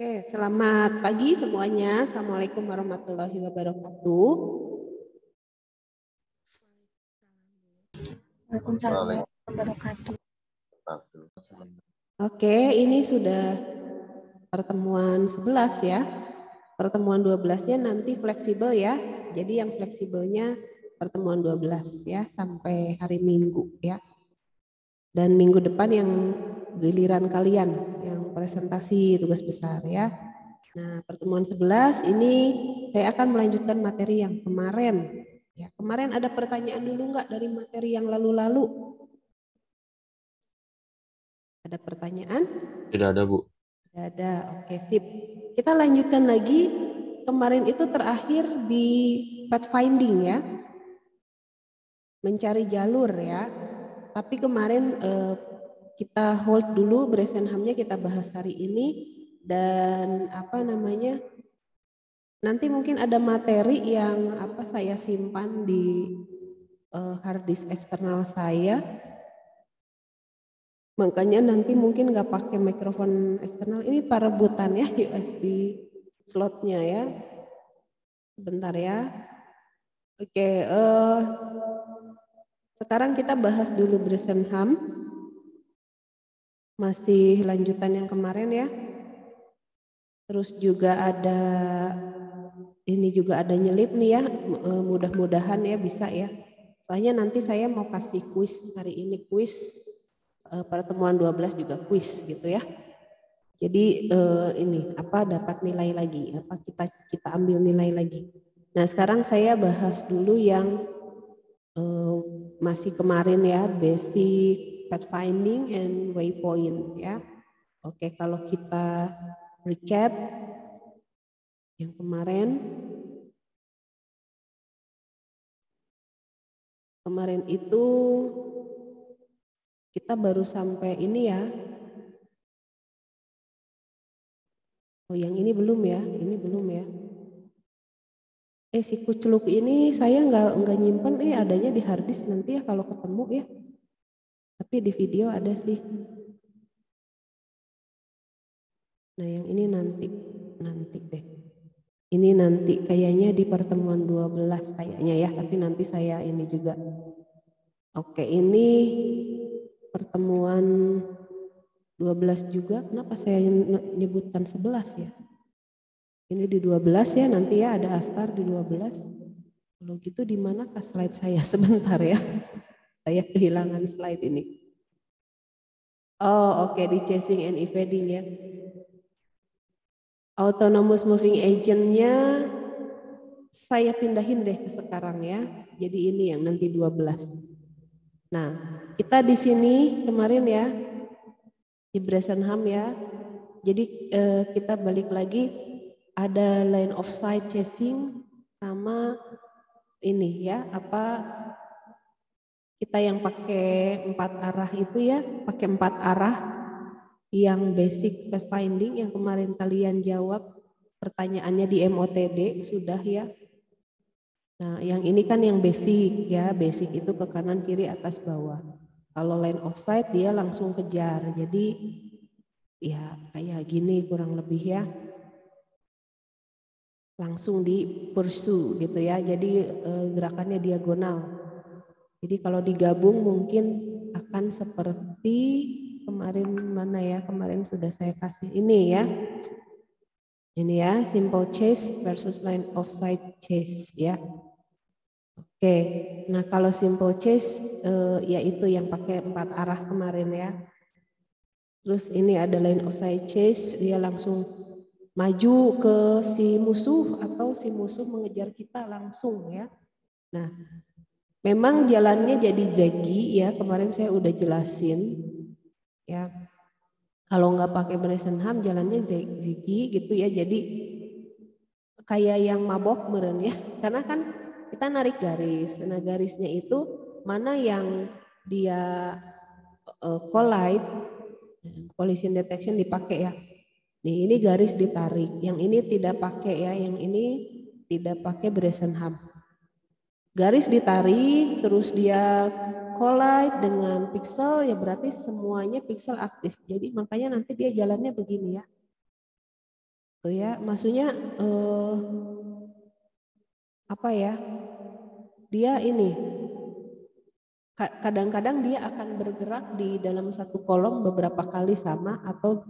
Oke, selamat pagi semuanya. Assalamualaikum warahmatullahi wabarakatuh. Waalaikumsalam. Oke, ini sudah pertemuan 11 ya. Pertemuan 12-nya nanti fleksibel ya. Jadi yang fleksibelnya pertemuan 12 ya sampai hari Minggu ya. Dan minggu depan yang giliran kalian yang presentasi tugas besar ya. Nah, pertemuan 11 ini saya akan melanjutkan materi yang kemarin. Ya, kemarin ada pertanyaan dulu nggak dari materi yang lalu-lalu? Ada pertanyaan? Tidak ada, Bu. Tidak ada. Oke, sip. Kita lanjutkan lagi. Kemarin itu terakhir di pathfinding ya. Mencari jalur ya. Tapi kemarin kita hold dulu Bresenhamnya kita bahas hari ini dan nanti mungkin ada materi yang saya simpan di hard disk eksternal saya. Makanya nanti mungkin nggak pakai mikrofon eksternal. Ini perebutan ya USB slotnya ya. Bentar ya. Oke. Sekarang kita bahas dulu Bresenham. Masih lanjutan yang kemarin ya. Terus juga ada ini juga ada nyelip nih ya. Mudah-mudahan ya bisa ya. Soalnya nanti saya mau kasih kuis hari ini, kuis pertemuan 12 juga kuis gitu ya. Jadi ini dapat nilai lagi, kita ambil nilai lagi. Nah, sekarang saya bahas dulu yang masih kemarin ya, basic pathfinding and waypoint ya. Oke, kalau kita recap yang kemarin itu kita baru sampai ini ya. Oh, yang ini belum ya, ini belum ya. Si kuceluk ini saya nggak nyimpen, adanya di harddisk nanti ya kalau ketemu ya. Tapi di video ada sih. Nah, yang ini nanti deh. Ini nanti kayaknya di pertemuan 12 kayaknya ya, tapi nanti saya ini juga. Oke, ini pertemuan 12 juga. Kenapa saya nyebutkan 11 ya? Ini di 12 ya, nanti ya ada Astar di 12. Kalau gitu di manakah slide saya? Sebentar ya. Saya kehilangan slide ini. Oh, oke, di chasing and evading ya. Autonomous moving agent-nya saya pindahin deh ke sekarang ya. Jadi ini yang nanti 12. Nah, kita di sini kemarin ya di Bresenham ya. Jadi kita balik lagi ada line of sight chasing sama ini ya kita yang pakai 4 arah itu ya, pakai 4 arah yang basic pathfinding yang kemarin kalian jawab pertanyaannya di MOTD sudah ya. Nah, yang ini kan yang basic ya, basic itu ke kanan kiri atas bawah. Kalau line of sight dia langsung kejar. Jadi ya kayak gini kurang lebih ya. Langsung di pursue gitu ya. Jadi gerakannya diagonal. Jadi kalau digabung mungkin akan seperti kemarin mana ya? Kemarin sudah saya kasih ini ya. Ini ya, simple chase versus line of sight chase ya. Oke, nah kalau simple chase yaitu yang pakai 4 arah kemarin ya. Terus ini ada line of sight chase, dia langsung maju ke si musuh atau si musuh mengejar kita langsung ya. Nah, memang jalannya jadi ziggy ya, kemarin saya udah jelasin ya. Kalau nggak pakai Bresenham jalannya ziggy gitu ya, jadi kayak yang mabok meren ya. Karena kan kita narik garis, nah garisnya itu mana yang dia collide, collision detection dipakai ya. Nih ini garis ditarik, yang ini tidak pakai ya, yang ini tidak pakai Bresenham. Garis ditarik, terus dia collide dengan pixel ya berarti semuanya pixel aktif. Jadi makanya nanti dia jalannya begini ya. Tuh ya, maksudnya apa ya? Dia ini kadang-kadang dia akan bergerak di dalam satu kolom beberapa kali sama atau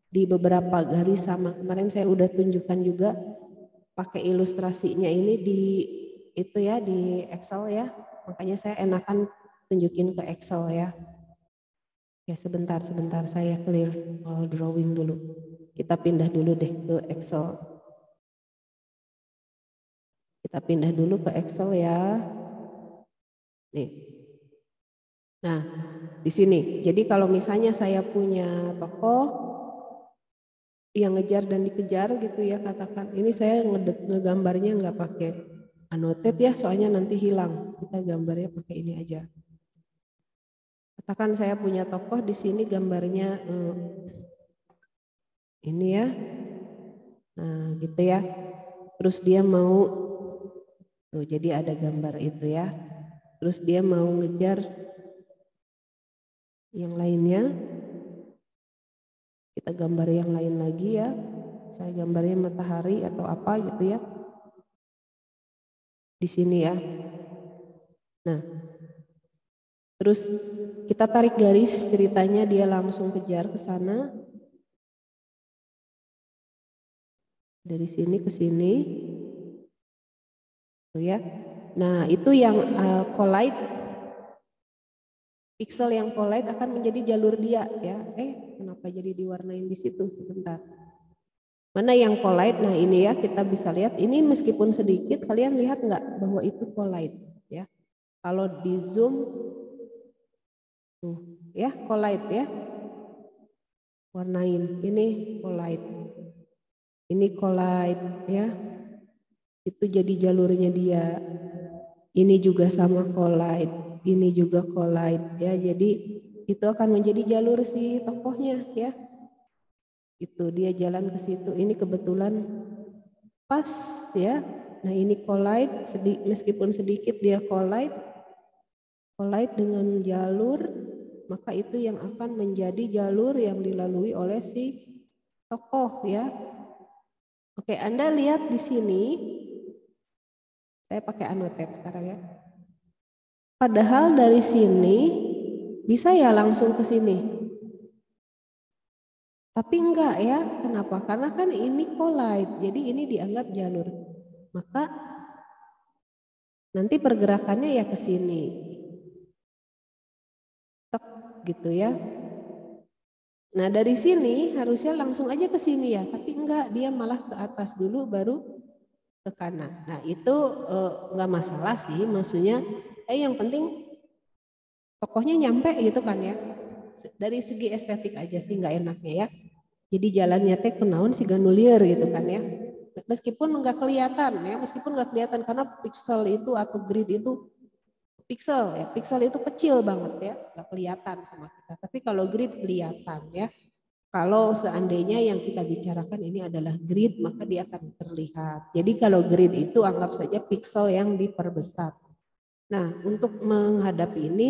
di beberapa garis sama. Kemarin saya udah tunjukkan juga pakai ilustrasinya ini di itu ya di Excel ya. Makanya saya enakan tunjukin ke Excel ya. Ya sebentar saya clear drawing dulu. Kita pindah dulu deh ke Excel. Kita pindah dulu ke Excel ya. Nih. Nah, di sini. Jadi kalau misalnya saya punya tokoh yang ngejar dan dikejar gitu ya, katakan ini saya ngegambarnya nggak pakai annotate ya, soalnya nanti hilang. Kita gambarnya pakai ini aja. Katakan saya punya tokoh di sini gambarnya ini ya. Nah, gitu ya. Terus dia mau tuh jadi ada gambar itu ya. Terus dia mau ngejar yang lainnya. Kita gambar yang lain lagi ya. Saya gambarnya matahari atau apa gitu ya. Di sini ya. Nah, terus kita tarik garis ceritanya dia langsung kejar ke sana. Dari sini ke sini. Tuh ya. Nah, itu yang collide. Pixel yang collide akan menjadi jalur dia ya. Kenapa jadi diwarnain di situ? Sebentar. Mana yang collide? Nah, ini ya kita bisa lihat. Ini meskipun sedikit, kalian lihat nggak bahwa itu collide ya. Kalau di zoom tuh ya collide ya. Warnain. Ini collide. Ini collide ya. Itu jadi jalurnya dia. Ini juga sama collide. Ini juga collide ya. Jadi itu akan menjadi jalur si tokohnya ya. Itu dia jalan ke situ. Ini kebetulan pas ya. Nah, ini collide meskipun sedikit dia collide dengan jalur, maka itu yang akan menjadi jalur yang dilalui oleh si tokoh ya. Oke, Anda lihat di sini. Saya pakai annotate sekarang ya. Padahal dari sini bisa ya langsung ke sini. Tapi enggak ya, kenapa? Karena kan ini collide, jadi ini dianggap jalur. Maka nanti pergerakannya ya ke sini. Tek gitu ya. Nah, dari sini harusnya langsung aja ke sini ya, tapi enggak, dia malah ke atas dulu baru ke kanan. Nah, itu enggak masalah sih, maksudnya yang penting tokohnya nyampe gitu kan ya. Dari segi estetik aja sih enggak enaknya ya. Jadi jalannya teh kenaon si ganulier gitu kan ya. Meskipun nggak kelihatan ya, meskipun nggak kelihatan karena pixel itu atau grid itu pixel itu kecil banget ya, nggak kelihatan sama kita. Tapi kalau grid kelihatan ya. Kalau seandainya yang kita bicarakan ini adalah grid, maka dia akan terlihat. Jadi kalau grid itu anggap saja pixel yang diperbesar. Nah, untuk menghadapi ini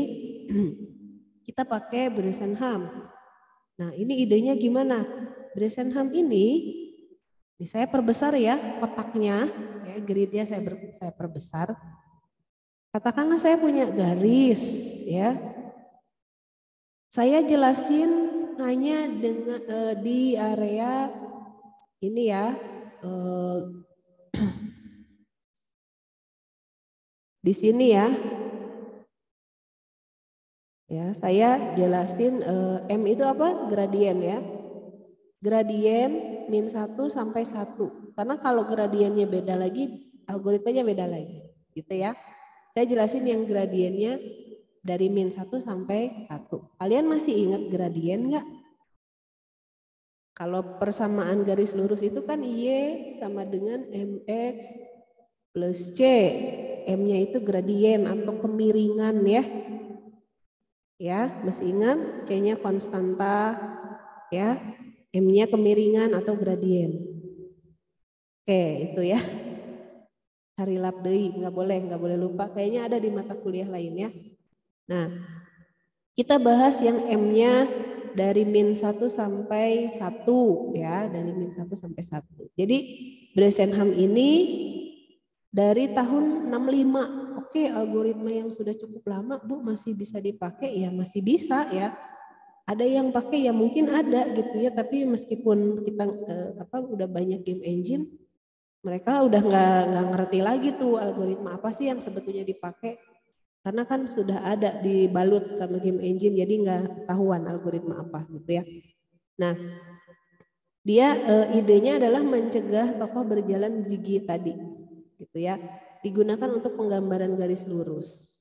kita pakai Bresenham. Nah, ini idenya gimana? Bresenham ini saya perbesar ya kotaknya, ya gridnya saya perbesar. Katakanlah saya punya garis, ya. Saya jelasin hanya dengan di area ini ya, di sini ya. Ya, saya jelasin M itu apa? Gradien ya. Gradien min 1 sampai 1. Karena kalau gradiennya beda lagi, algoritmanya beda lagi. Gitu ya. Saya jelasin yang gradiennya dari min 1 sampai 1. Kalian masih ingat gradien nggak? Kalau persamaan garis lurus itu kan Y sama dengan MX plus C. M-nya itu gradien atau kemiringan ya. Ya, masih ingat C-nya konstanta ya. M-nya kemiringan atau gradien. Oke, itu ya. Hari lap deui, nggak boleh lupa. Kayaknya ada di mata kuliah lainnya. Nah, kita bahas yang M-nya dari -1 sampai 1 ya, dari -1 sampai 1. Jadi Bresenham ini dari tahun 65. Oke, algoritma yang sudah cukup lama, Bu, masih bisa dipakai? Ya masih bisa ya. Ada yang pakai ya mungkin ada gitu ya, tapi meskipun kita udah banyak game engine, mereka udah nggak ngerti lagi tuh algoritma apa sih yang sebetulnya dipakai, karena kan sudah ada dibalut sama game engine, jadi nggak ketahuan algoritma apa gitu ya. Nah, dia idenya adalah mencegah tokoh berjalan ziggy tadi, gitu ya. Digunakan untuk penggambaran garis lurus.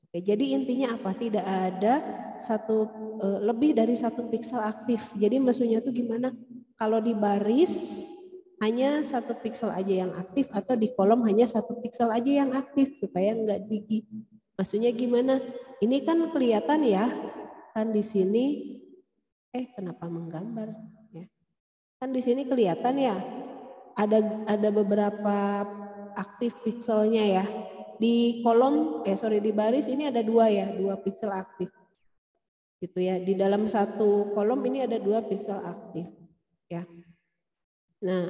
Oke, jadi intinya apa? Tidak ada lebih dari 1 piksel aktif. Jadi maksudnya tuh gimana? Kalau di baris hanya 1 piksel aja yang aktif, atau di kolom hanya 1 piksel aja yang aktif supaya nggak ziggy. Maksudnya gimana? Ini kan kelihatan ya, kan di sini kenapa menggambar? Ya. Kan di sini kelihatan ya, ada beberapa aktif pikselnya ya. Di kolom, di baris ini ada 2 ya, 2 piksel aktif. Gitu ya. Di dalam 1 kolom ini ada 2 piksel aktif. Ya. Nah,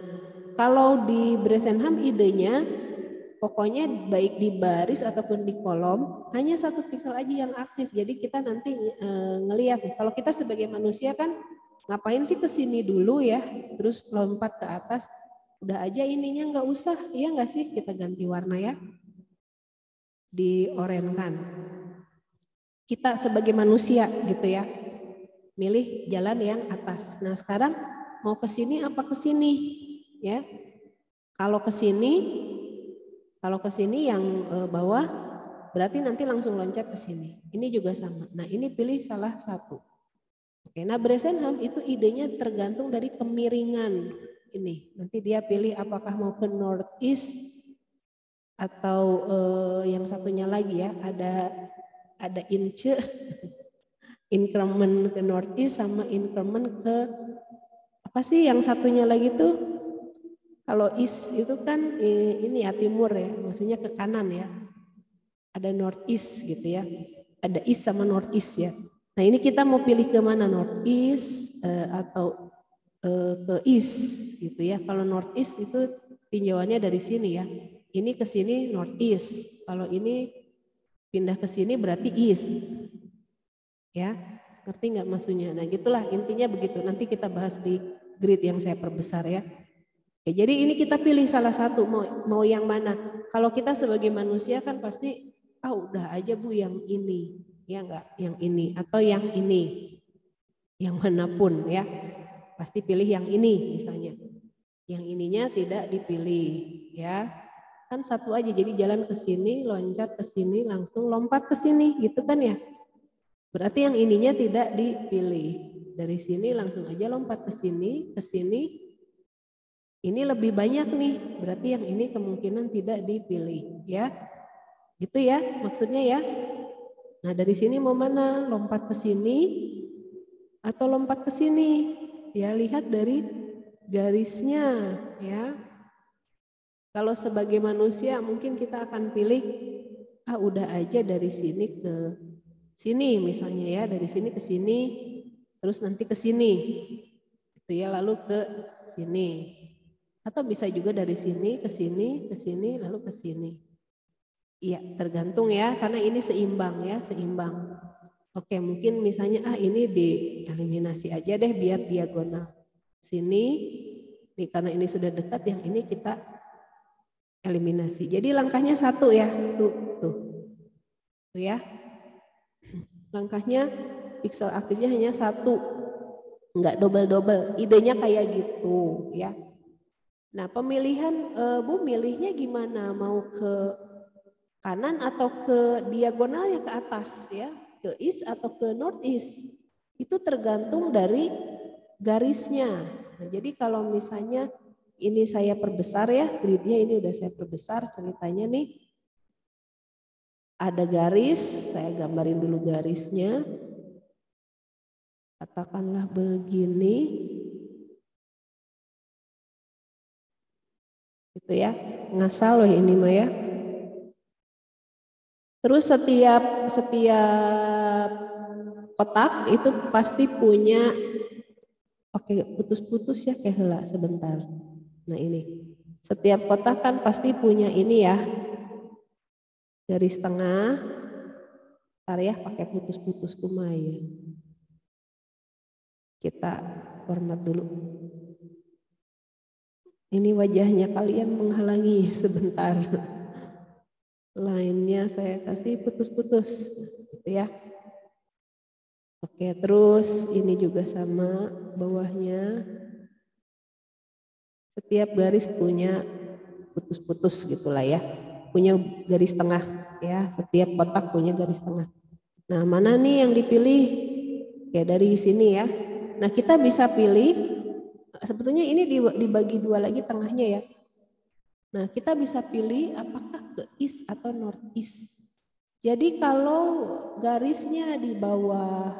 kalau di Bresenham idenya pokoknya baik di baris ataupun di kolom hanya 1 piksel aja yang aktif. Jadi kita nanti ngelihat kalau kita sebagai manusia kan ngapain sih ke sini dulu ya, terus lompat ke atas, udah aja ininya nggak usah, iya nggak sih, kita ganti warna ya, diorenkan. Kita sebagai manusia gitu ya, milih jalan yang atas. Nah sekarang mau ke sini apa ke sini ya? Kalau ke sini yang bawah berarti nanti langsung loncat ke sini. Ini juga sama. Nah ini pilih salah satu. Oke, nah Bresenham itu idenya tergantung dari kemiringan ini. Nanti dia pilih apakah mau ke northeast atau yang satunya lagi ya, ada inch increment ke northeast sama increment ke apa sih yang satunya lagi tuh? Kalau east itu kan ini ya timur ya, maksudnya ke kanan ya. Ada northeast gitu ya. Ada east sama northeast ya. Nah ini kita mau pilih ke mana, northeast atau ke east gitu ya. Kalau northeast itu tinjauannya dari sini ya. Ini ke sini northeast. Kalau ini pindah ke sini berarti east. Ya, ngerti nggak maksudnya? Nah gitulah intinya begitu. Nanti kita bahas di grid yang saya perbesar ya. Oke, jadi ini kita pilih salah satu, mau yang mana. Kalau kita sebagai manusia kan pasti udah aja Bu yang ini, ya enggak, yang ini atau yang ini, yang manapun ya, pasti pilih yang ini misalnya, yang ininya tidak dipilih ya, kan satu aja, jadi jalan ke sini, loncat ke sini, langsung lompat ke sini gitu kan ya, berarti yang ininya tidak dipilih, dari sini langsung aja lompat ke sini, ini lebih banyak nih, berarti yang ini kemungkinan tidak dipilih ya. Gitu ya maksudnya ya. Nah dari sini mau mana? Lompat ke sini atau lompat ke sini? Ya lihat dari garisnya ya. Kalau sebagai manusia mungkin kita akan pilih udah aja dari sini ke sini misalnya ya, dari sini ke sini terus nanti ke sini. Itu ya, lalu ke sini. Atau bisa juga dari sini ke sini lalu ke sini. Iya, tergantung ya, karena ini seimbang ya, seimbang. Oke, mungkin misalnya ini dieliminasi aja deh biar diagonal. Sini, nih karena ini sudah dekat, yang ini kita eliminasi. Jadi langkahnya satu ya, tuh ya. Langkahnya piksel aktifnya hanya satu, nggak double-double. Idenya kayak gitu ya. Nah pemilihan Bu milihnya gimana? Mau ke kanan atau ke diagonalnya ke atas ya, ke east atau ke northeast, itu tergantung dari garisnya. Nah, jadi kalau misalnya ini saya perbesar ya, gridnya ini udah saya perbesar, ceritanya nih ada garis, saya gambarin dulu garisnya, katakanlah begini, gitu ya, ngasal loh ini mah ya. Terus setiap kotak itu pasti punya, oke putus-putus ya kayak hela sebentar. Nah ini, setiap kotak kan pasti punya ini ya, garis tengah, ntar ya pakai putus-putus kumaya. Kita format dulu. Ini wajahnya kalian menghalangi sebentar. Lainnya saya kasih putus-putus gitu ya. Oke, terus ini juga sama bawahnya. Setiap garis punya putus-putus gitulah ya. Punya garis tengah ya, setiap kotak punya garis tengah. Nah, mana nih yang dipilih? Kayak dari sini ya. Nah, kita bisa pilih, sebetulnya ini dibagi dua lagi tengahnya ya. Nah, kita bisa pilih apakah ke east atau northeast. Jadi kalau garisnya di bawah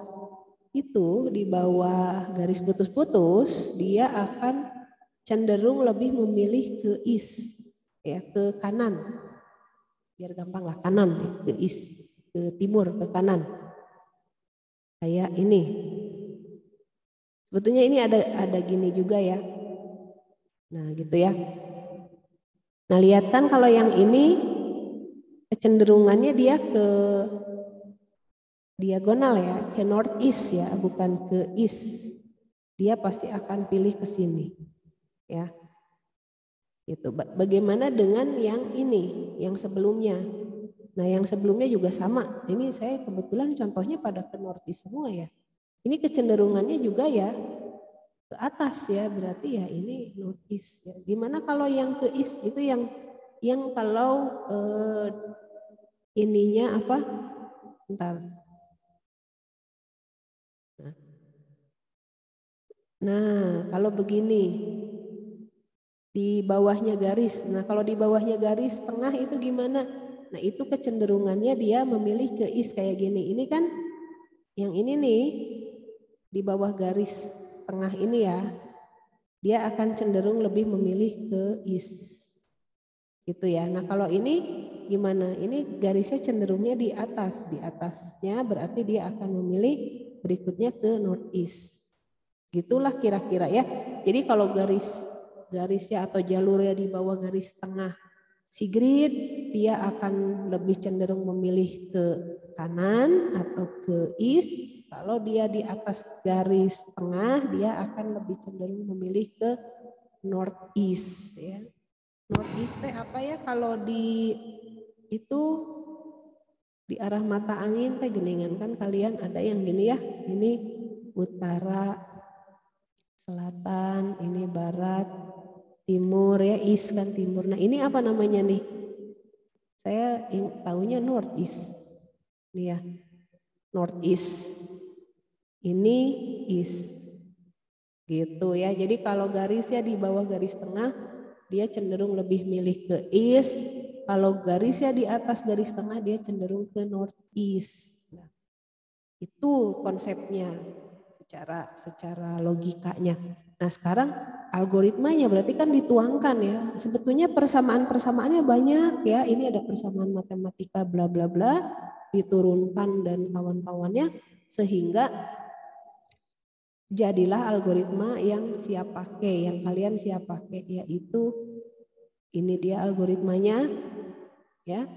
itu, di bawah garis putus-putus, dia akan cenderung lebih memilih ke east, ya, ke kanan. Biar gampang lah, kanan, ke east, ke timur, ke kanan. Kayak ini. Sebetulnya ini ada gini juga ya. Nah, gitu ya. Nah, lihat kan kalau yang ini kecenderungannya dia ke diagonal ya, ke northeast ya, bukan ke east. Dia pasti akan pilih ke sini. Ya. Gitu. Bagaimana dengan yang ini, yang sebelumnya? Nah, yang sebelumnya juga sama. Ini saya kebetulan contohnya pada ke northeast semua ya. Ini kecenderungannya juga ya ke atas ya, berarti ya ini northeast ya. Gimana kalau yang ke east itu yang kalau ininya apa? Bentar. Nah, kalau begini di bawahnya garis. Nah, kalau di bawahnya garis tengah itu gimana? Nah, itu kecenderungannya dia memilih ke east kayak gini. Ini kan yang ini nih di bawah garis tengah ini ya. Dia akan cenderung lebih memilih ke east. Gitu ya. Nah, kalau ini gimana? Ini garisnya cenderungnya di atas. Di atasnya berarti dia akan memilih berikutnya ke northeast. Gitulah kira-kira ya. Jadi kalau garisnya atau jalurnya di bawah garis tengah si grid, dia akan lebih cenderung memilih ke kanan atau ke east. Kalau dia di atas garis tengah, dia akan lebih cenderung memilih ke northeast ya. Northeast apa ya, kalau di itu di arah mata angin teh geningan kan kalian ada yang gini ya, ini utara, selatan, ini barat, timur ya, east kan timur. Nah ini apa namanya nih? Saya tahunya northeast. Nih ya, northeast. Ini east. Gitu ya. Jadi kalau garisnya di bawah garis tengah, dia cenderung lebih milih ke east. Kalau garisnya di atas garis tengah, dia cenderung ke northeast. Nah, itu konsepnya secara logikanya. Nah sekarang algoritmanya berarti kan dituangkan ya. Sebetulnya persamaan-persamaannya banyak ya. Ini ada persamaan matematika bla bla bla diturunkan dan kawan-kawannya sehingga jadilah algoritma yang siap pakai, yang kalian siap pakai, yaitu ini dia algoritmanya ya.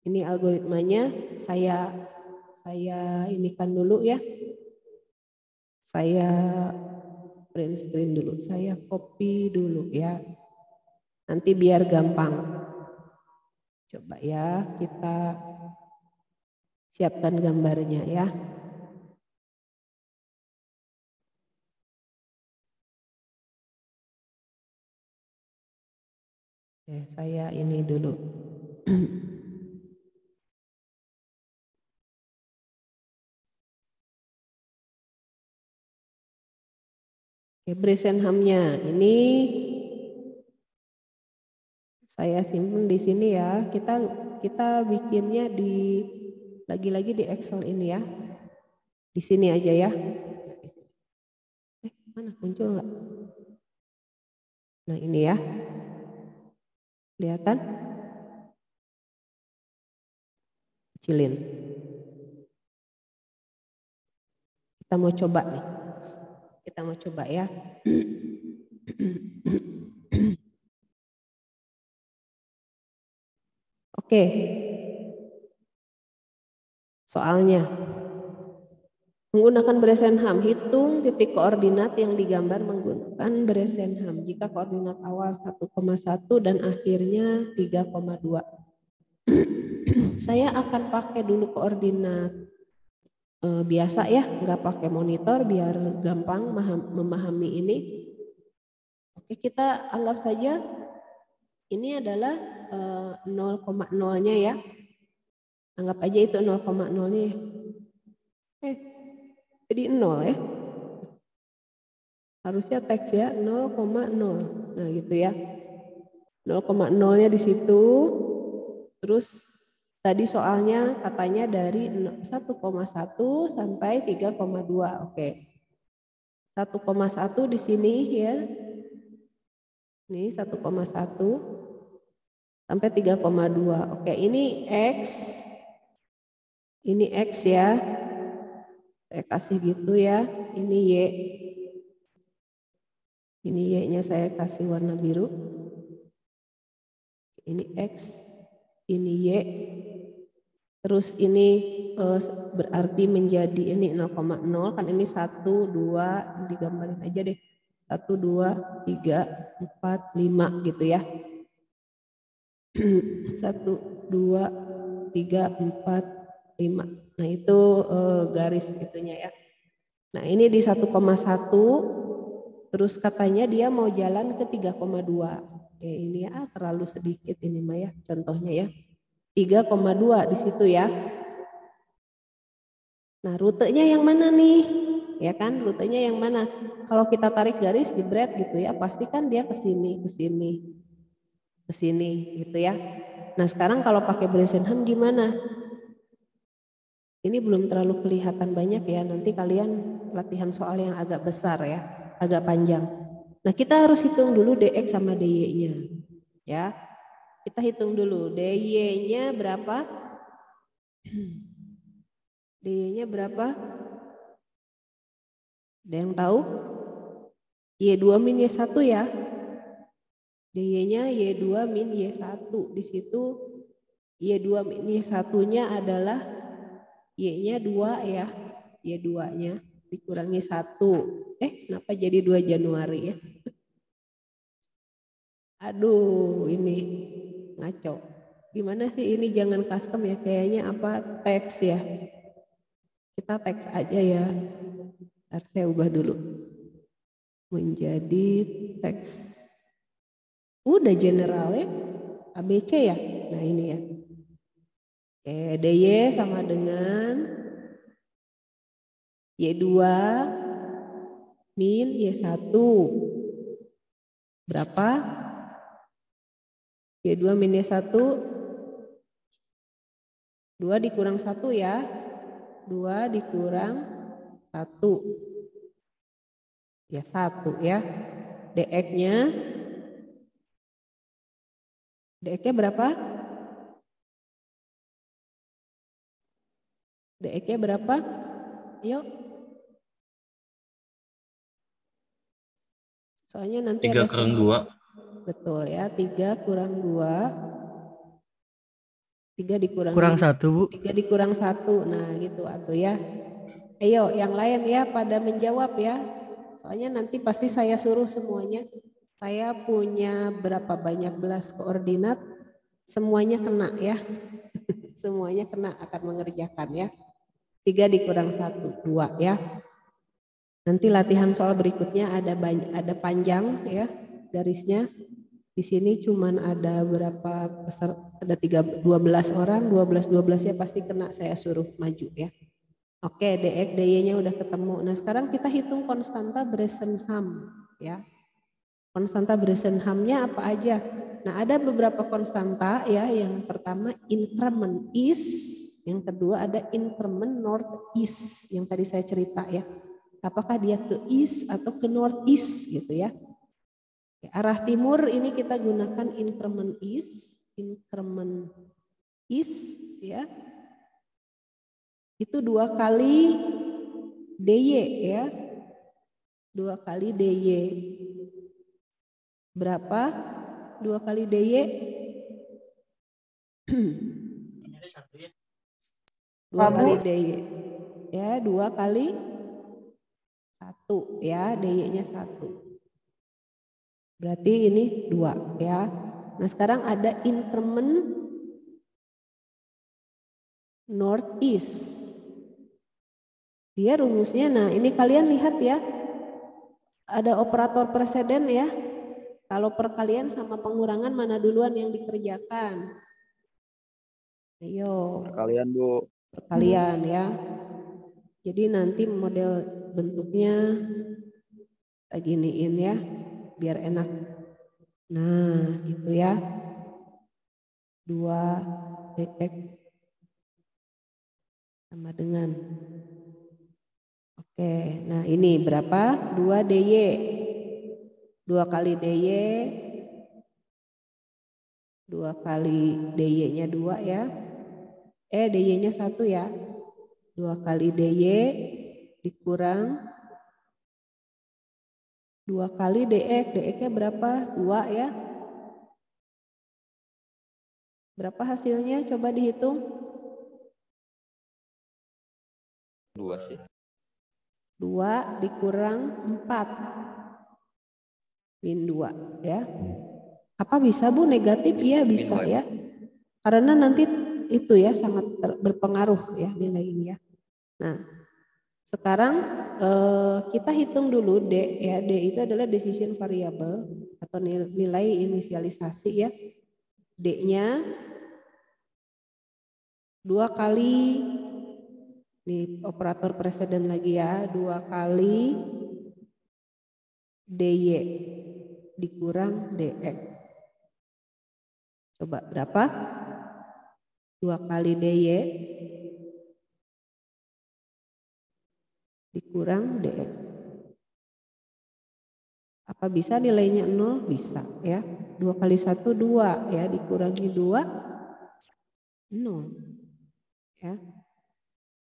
Ini algoritmanya saya inikan dulu ya. Saya print screen dulu, saya copy dulu ya. Nanti biar gampang. Coba ya kita siapkan gambarnya ya. Saya ini dulu. Bresenhamnya ini saya simpan di sini ya. Kita bikinnya di lagi-lagi di Excel ini ya. Di sini aja ya. Mana muncul nggak? Nah ini ya. Kelihatan? Kecilin. Kita mau coba nih. Kita mau coba ya. Oke. Soalnya menggunakan Bresenham, hitung titik koordinat yang digambar menggunakan Bresenham jika koordinat awal 1,1 dan akhirnya 3,2. Saya akan pakai dulu koordinat biasa ya, nggak pakai monitor biar gampang memahami ini. Oke, kita anggap saja ini adalah 0,0-nya ya. Anggap aja itu 0,0-nya ya. Jadi 0 ya. Harusnya teks ya 0,0. Nah gitu ya. 0,0-nya di situ. Terus tadi soalnya katanya dari 1,1 sampai 3,2. Oke. 1,1 di sini ya. Ini 1,1 sampai 3,2. Oke, ini X. Ini X ya. Saya kasih gitu ya. Ini Y. Ini Y-nya saya kasih warna biru. Ini X. Ini Y. Terus ini berarti menjadi ini 0,0 kan ini 1, 2 digambarin aja deh. 1, 2, 3, 4, 5 gitu ya. 1, 2, 3, 4, 5. Nah itu garis itunya ya. Nah ini di 1,1 terus katanya dia mau jalan ke 3,2. Ini ya terlalu sedikit ini mah ya contohnya ya. 3,2 di situ ya. Nah rutenya yang mana nih? Ya kan rutenya yang mana? Kalau kita tarik garis jebret gitu ya pasti kan dia ke sini, ke sini, ke sini gitu ya. Nah sekarang kalau pakai Bresenham gimana? Ini belum terlalu kelihatan banyak ya, nanti kalian latihan soal yang agak besar ya, agak panjang. Nah kita harus hitung dulu DX sama DY-nya ya. Kita hitung dulu DY-nya berapa? DY-nya berapa? Ada yang tahu? Y2 min Y1 ya. DY-nya Y2 min Y1. Di situ Y2 min Y1-nya adalah Y-nya 2 ya. Y2-nya dikurangi 1. Kenapa jadi 2 Januari ya? Aduh, ini ngaco. Gimana sih ini jangan custom ya, kayaknya apa teks ya. Kita teks aja ya. Ntar saya ubah dulu. Menjadi teks. Udah general ya. ABC ya. Nah ini ya. DY sama dengan Y2 min Y1. Berapa? Y2 min Y1. 2 dikurang 1 ya. 2 dikurang 1. Ya 1 ya. DX-nya berapa? DX-nya berapa? Yuk. Soalnya nanti 3 ada kurang 2. Betul ya, 3 kurang 2. 3 dikurang kurang 1, Bu. 3 dikurang 1. Nah, gitu atuh ya. Ayo, yang lain ya pada menjawab ya. Soalnya nanti pasti saya suruh semuanya. Saya punya berapa banyak belas koordinat, semuanya kena ya. Semuanya kena akan mengerjakan ya. 3 dikurang 1, 2 ya. Nanti latihan soal berikutnya ada panjang ya garisnya. Di sini cuman ada berapa peserta, ada 12 orang, 12-12-nya pasti kena, saya suruh maju ya. Oke, DX, DY-nya udah ketemu. Nah sekarang kita hitung konstanta Bresenham ya. Konstanta Bresenham-nya apa aja? Nah ada beberapa konstanta ya, yang pertama increment is, yang kedua ada increment northeast, yang tadi saya cerita ya. Apakah dia ke east atau ke northeast gitu ya. Arah timur ini kita gunakan increment east ya. Itu 2 kali DY ya. 2 kali DY. Berapa? 2 kali DY? 2 kali DY. Ya, 2 kali 1 ya, DY-nya 1. Berarti ini 2 ya. Nah, sekarang ada increment northeast. Dia rumusnya, nah ini kalian lihat ya. Ada operator preseden ya. Kalau perkalian sama pengurangan mana duluan yang dikerjakan? Ayo. Perkalian, Bu. Perkalian ya. Jadi nanti model bentuknya giniin ya, biar enak. Nah, gitu ya. 2 dx sama dengan. Oke, nah ini berapa? 2 dy. 2 kali dy. 2 kali dy-nya 2 ya. Dy-nya 1 ya. 2 kali dy dikurang 2 kali dx. Dx-nya berapa? 2 ya. Berapa hasilnya? Coba dihitung. 2 sih. 2 dikurang 4. Min 2 ya. Apa bisa Bu negatif? Iya bisa ya. Karena nanti itu ya sangat berpengaruh ya nilai ini ya. Nah, sekarang kita hitung dulu D ya. D itu adalah decision variable atau nilai inisialisasi ya. D-nya 2 kali di operator preseden lagi ya, 2 kali dy dikurang dx. Coba berapa? 2 kali dy dikurang dx. Apa bisa nilainya 0? Bisa ya. 2 kali 1 2 ya, dikurangi 2 0 ya.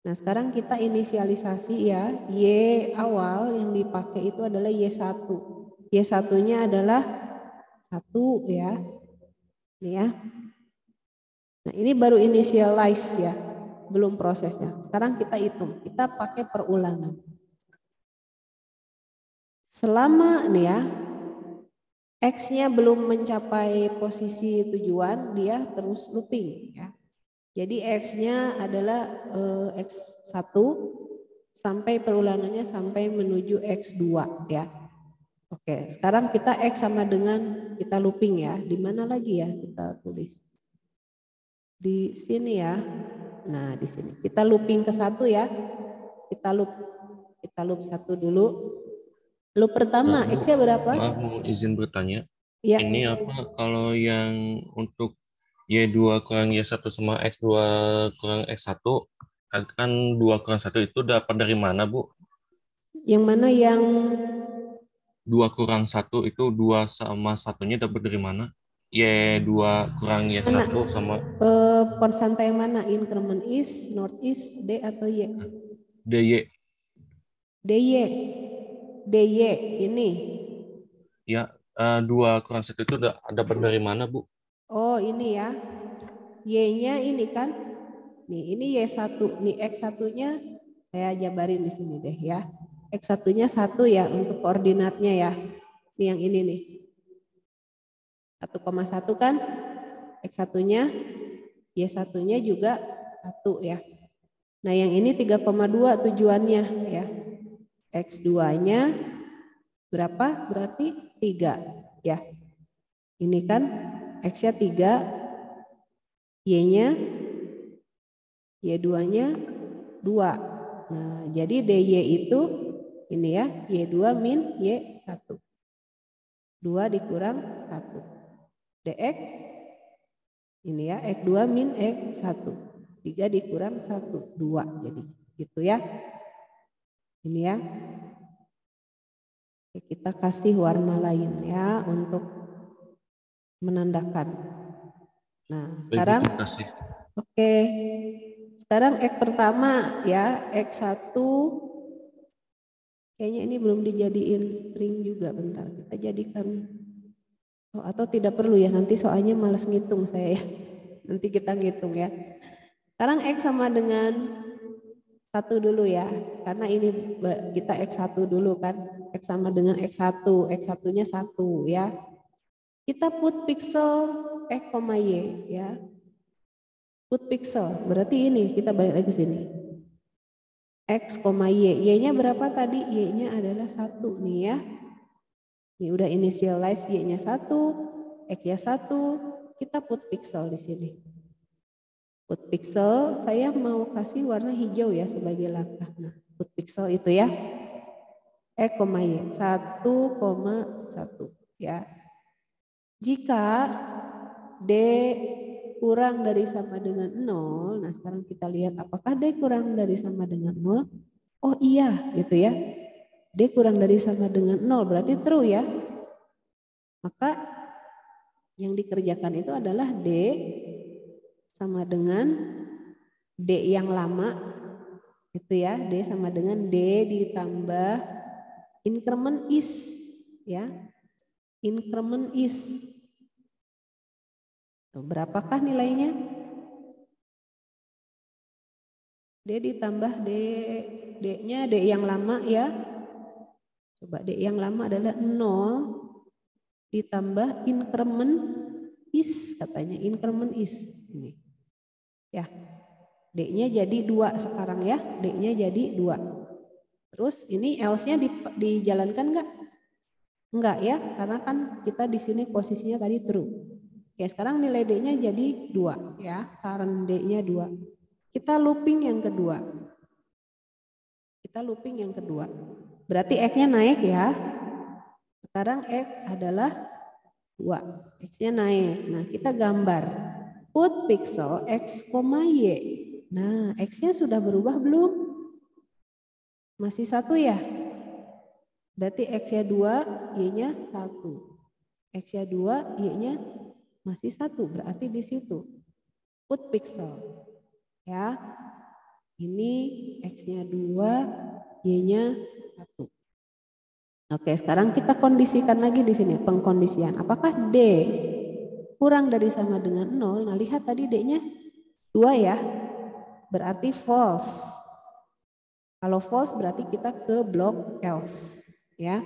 Nah, sekarang kita inisialisasi ya. Y awal yang dipakai itu adalah Y1. Y1-nya adalah 1 ya. Ini ya. Nah, ini baru initialize ya. Belum prosesnya. Sekarang kita hitung. Kita pakai perulangan. Selama nih ya, X-nya belum mencapai posisi tujuan, dia terus looping ya. Jadi X-nya adalah X1 sampai perulangannya sampai menuju X2 ya. Oke, sekarang kita X sama dengan kita looping ya. Di mana lagi ya kita tulis? Di sini ya. Nah, di sini. Kita looping ke 1 ya. Kita loop 1 dulu. Loop pertama X-nya berapa? Maaf, mau izin bertanya. Ya. Ini apa kalau yang untuk Y2 kurang Y1 sama X2 kurang X1 kan 2 kurang 1 itu dapat dari mana, Bu? Yang mana yang 2 kurang 1 itu 2 sama satunya dapat dari mana? Y2 kurang Y1 sama konstanta yang mana? Increment is, northeast, D atau Y? DY. DY. DY ini. Ya, 2 kurang 1 itu dapat dari mana, Bu? Oh, ini ya. Y-nya ini kan. Nih, ini Y1. Nih X1-nya saya jabarin di sini deh ya. X1-nya 1 ya untuk koordinatnya ya. Ini yang ini nih. 1,1 kan? X1-nya, Y1-nya juga 1 ya. Nah, yang ini 3,2 tujuannya ya. X2-nya berapa? Berarti 3 ya. Ini kan X-nya 3, Y-nya Y2-nya 2. Nah, jadi DY itu ini ya, Y2 min Y1. 2 dikurang 1. DX ini ya, X2 min X1. 3 dikurang 1, 2 jadi gitu ya. Ini ya. Kita kasih warna lain ya untuk menandakan. Nah, sekarang oke. Sekarang X pertama ya, X1 Kayaknya ini belum dijadiin string juga, bentar. Kita jadikan, oh, atau tidak perlu ya, nanti soalnya males ngitung saya ya. Nanti kita ngitung ya. Sekarang X sama dengan 1 dulu ya, karena ini kita X1 dulu kan, X sama dengan X1, X1-nya 1 ya. Kita put pixel X, Y ya. Put pixel, berarti ini kita balik lagi sini. X, Y, Y-nya berapa tadi? Y-nya adalah 1 nih ya. Ini udah initialize Y-nya 1, X-nya 1, kita put pixel di sini. Put pixel, saya mau kasih warna hijau ya sebagai langkah. Nah, put pixel itu ya. Y, 1,1 ya. Jika D kurang dari sama dengan 0, nah sekarang kita lihat apakah D kurang dari sama dengan 0? Oh iya gitu ya. D kurang dari sama dengan 0 berarti true ya. Maka yang dikerjakan itu adalah D sama dengan D yang lama itu ya, D sama dengan D ditambah increment is ya. Increment is. Berapakah nilainya? D ditambah D, D-nya D yang lama ya. Coba D yang lama adalah 0 ditambah increment is, katanya increment is. Ini. Ya. D-nya jadi 2 sekarang ya. D-nya jadi 2. Terus ini else-nya dijalankan enggak? Enggak ya, karena kan kita di sini posisinya tadi true. Oke, sekarang nilai D-nya jadi 2 ya. Current D-nya 2. Kita looping yang kedua. Kita looping yang kedua. Berarti X-nya naik ya. Sekarang X adalah 2. X-nya naik. Nah, kita gambar. Put pixel X, Y. Nah, X-nya sudah berubah belum? Masih 1 ya? Berarti X-nya 2, Y-nya 1. X-nya 2, Y-nya masih 1. Berarti di situ. Put pixel. Ya. Ini X-nya 2, Y-nya 1. Oke, sekarang kita kondisikan lagi di sini pengkondisian. Apakah D kurang dari sama dengan 0? Nah, lihat tadi D-nya 2 ya. Berarti false. Kalau false berarti kita ke blok else ya.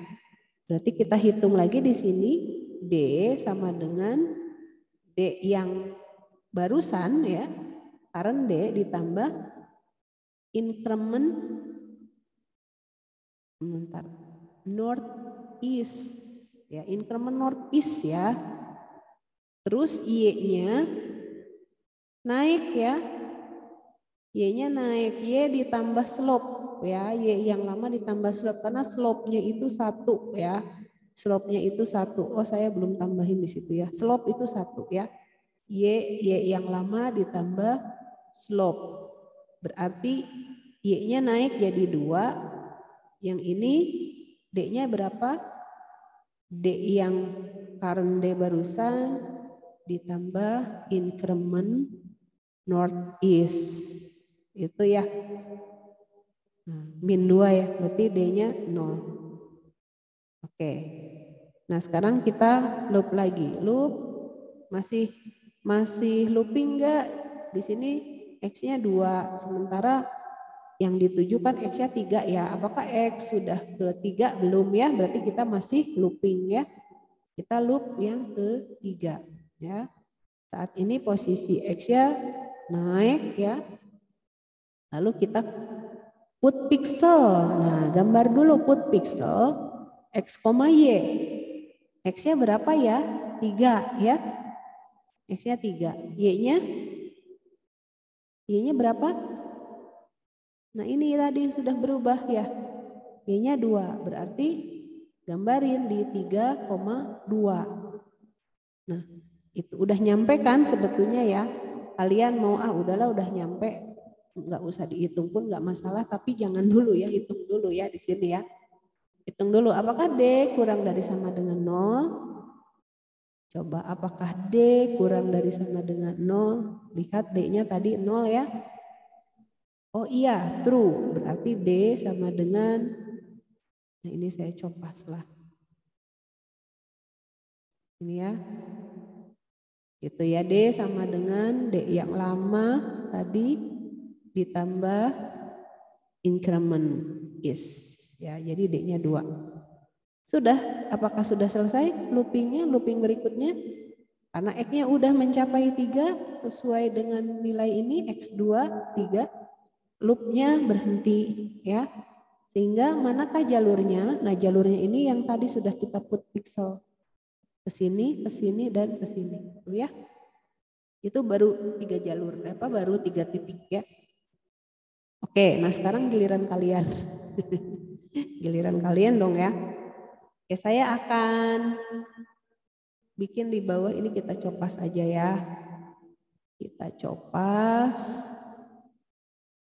Berarti kita hitung lagi di sini D sama dengan D yang barusan ya. Current D ditambah increment north east ya, increment north east ya. Terus Y-nya naik ya. Y-nya naik, Y ditambah slope ya, Y yang lama ditambah slope karena slope-nya itu 1 ya. Slope-nya itu 1. Oh, saya belum tambahin di situ ya. Slope itu 1 ya. Y yang lama ditambah slope. Berarti Y-nya naik jadi 2. Yang ini D-nya berapa? D yang current D barusan ditambah increment northeast. Itu ya. Min 2 ya, berarti D-nya 0. Oke. Nah, sekarang kita loop lagi. Loop masih looping enggak? Di sini X-nya 2, sementara yang ditujukan X-nya 3 ya. Apakah X sudah ke 3? Belum ya, berarti kita masih looping ya. Kita loop yang ke-3 ya. Saat ini posisi X-nya naik ya. Lalu kita put pixel. Nah, gambar dulu put pixel X, Y. X-nya berapa ya? 3 ya. X-nya 3. Y-nya berapa? Nah, ini tadi sudah berubah ya. Y-nya 2. Berarti gambarin di 3,2. Nah, itu udah nyampe kan sebetulnya ya. Kalian mau udahlah udah nyampe, nggak usah dihitung pun nggak masalah, tapi jangan dulu ya, hitung dulu ya di sini ya. Hitung dulu apakah D kurang dari sama dengan 0? Coba apakah D kurang dari sama dengan 0? Lihat D-nya tadi 0 ya. Oh iya, true. Berarti D sama dengan Nah ini saya copas lah. Ini ya. Gitu ya, D sama dengan D yang lama tadi ditambah increment is. Ya, jadi D-nya 2. Sudah, apakah sudah selesai loopingnya, looping berikutnya? Karena X-nya udah mencapai 3 sesuai dengan nilai ini, X2, 3, loopnya berhenti ya. Sehingga manakah jalurnya? Nah jalurnya ini yang tadi sudah kita put pixel ke sini, dan ke sini. Ya. Itu baru 3 jalur, baru 3 titik ya. Oke, nah sekarang giliran kalian. Giliran kalian dong ya. Oke, saya akan bikin di bawah ini, kita copas aja ya. Kita copas.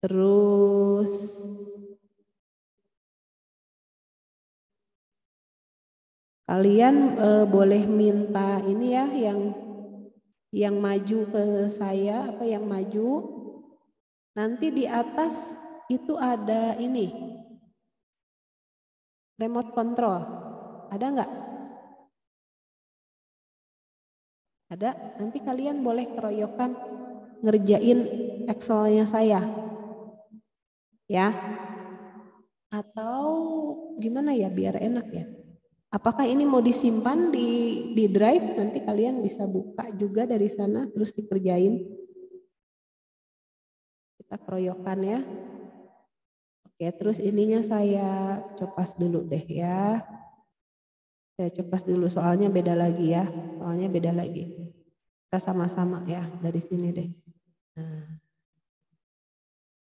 Terus kalian boleh minta ini ya, yang maju ke saya, yang maju. Nanti di atas itu ada ini, remote control. Ada nggak? Ada. Nanti kalian boleh keroyokan ngerjain Excel-nya saya. Ya. Atau gimana ya biar enak ya? Apakah ini mau disimpan di drive? Nanti kalian bisa buka juga dari sana terus dikerjain. Kita keroyokan ya. Oke, terus ininya saya copas dulu deh ya. Saya copas dulu soalnya beda lagi ya. Soalnya beda lagi. Kita sama-sama ya dari sini deh. Nah,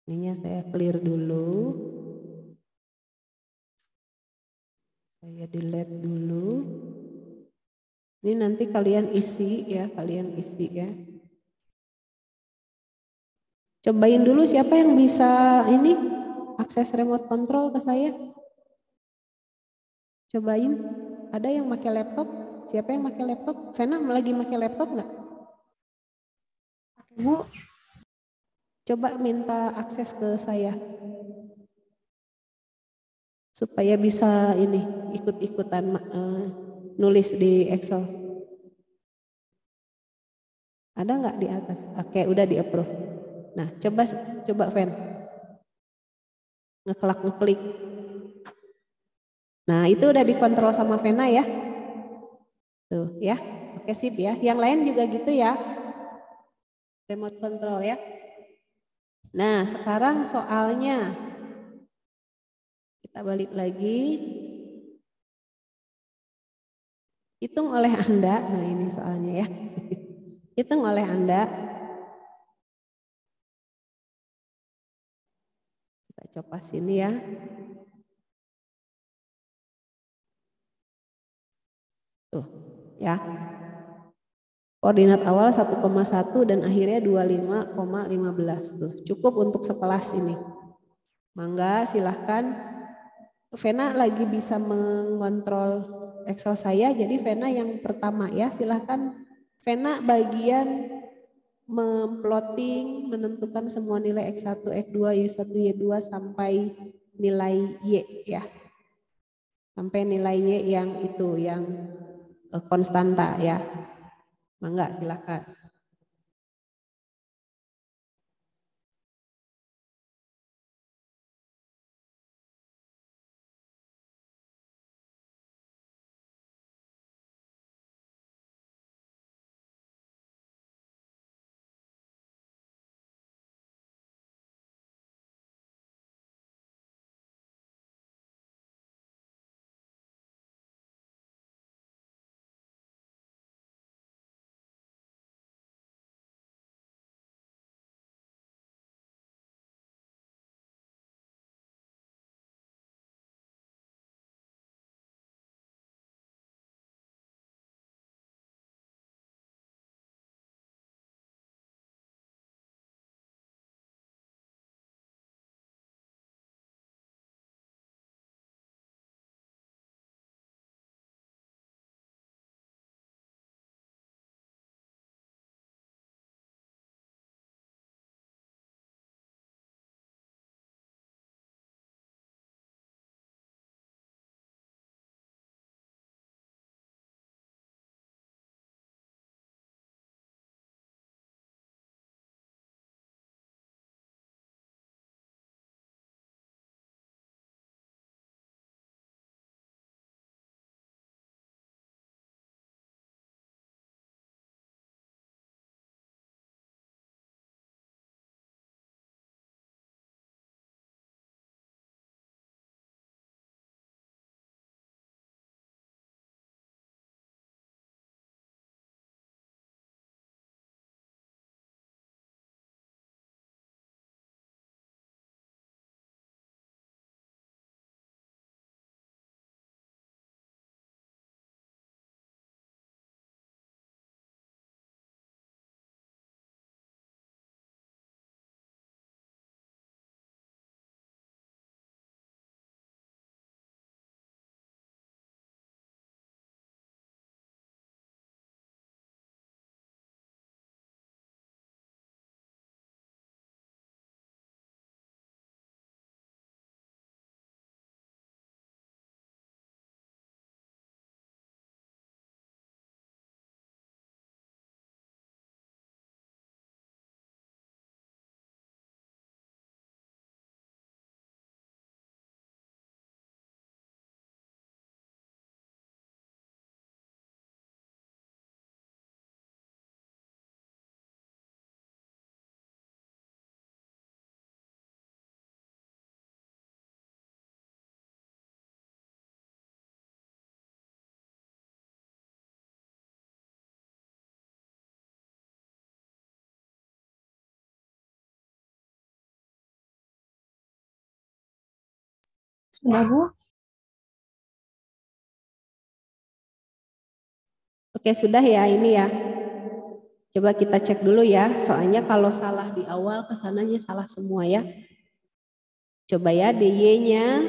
ininya saya clear dulu. Saya delete dulu. Ini nanti kalian isi ya, Cobain dulu siapa yang bisa ini akses remote control ke saya. Cobain. Ada yang pakai laptop? Siapa yang pakai laptop? Vena lagi pakai laptop nggak? Bu. Coba minta akses ke saya. Supaya bisa ini ikut-ikutan nulis di Excel. Ada nggak di atas? Oke, udah di approve. Nah, coba Ven. Ngeklik. Nah, itu udah dikontrol sama Vena ya. Tuh ya. Oke, sip ya. Yang lain juga gitu ya. Remote control ya. Nah, sekarang soalnya kita balik lagi. Hitung oleh Anda. Nah, ini soalnya ya. Hitung oleh Anda. Kita coba sini ya. Tuh, ya. Koordinat awal 1,1 dan akhirnya 25,15 tuh. Cukup untuk sekelas ini. Mangga silahkan. Vena lagi bisa mengontrol Excel saya, jadi Vena yang pertama ya. Silahkan Vena bagian memplotting, menentukan semua nilai X1, X2, Y1, Y2 sampai nilai Y ya. Sampai nilai Y yang itu, yang konstanta ya. Mangga silakan. Sudah, Bu? Oke, sudah ya ini ya. Coba kita cek dulu ya. Soalnya kalau salah di awal kesananya salah semua ya. Coba ya DY-nya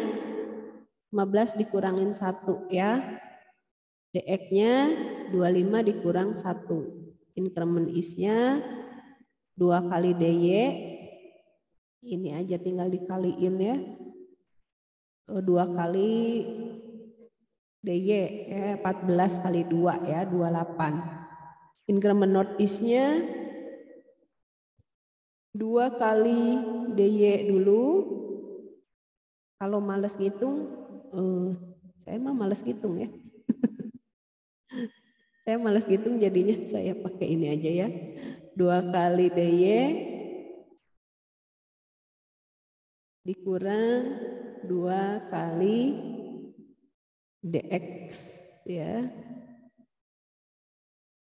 15 dikurangin 1 ya. DX-nya 25 dikurang 1. Increment is-nya 2 kali DY. Ini aja tinggal dikaliin ya. 2 kali DY ya, 14 kali 2 ya, 28. Increment north is-nya 2 kali DY dulu. Kalau males ngitung, saya mah males ngitung ya. Saya males ngitung jadinya saya pakai ini aja ya. 2 kali DY dikurang 2 kali DX ya.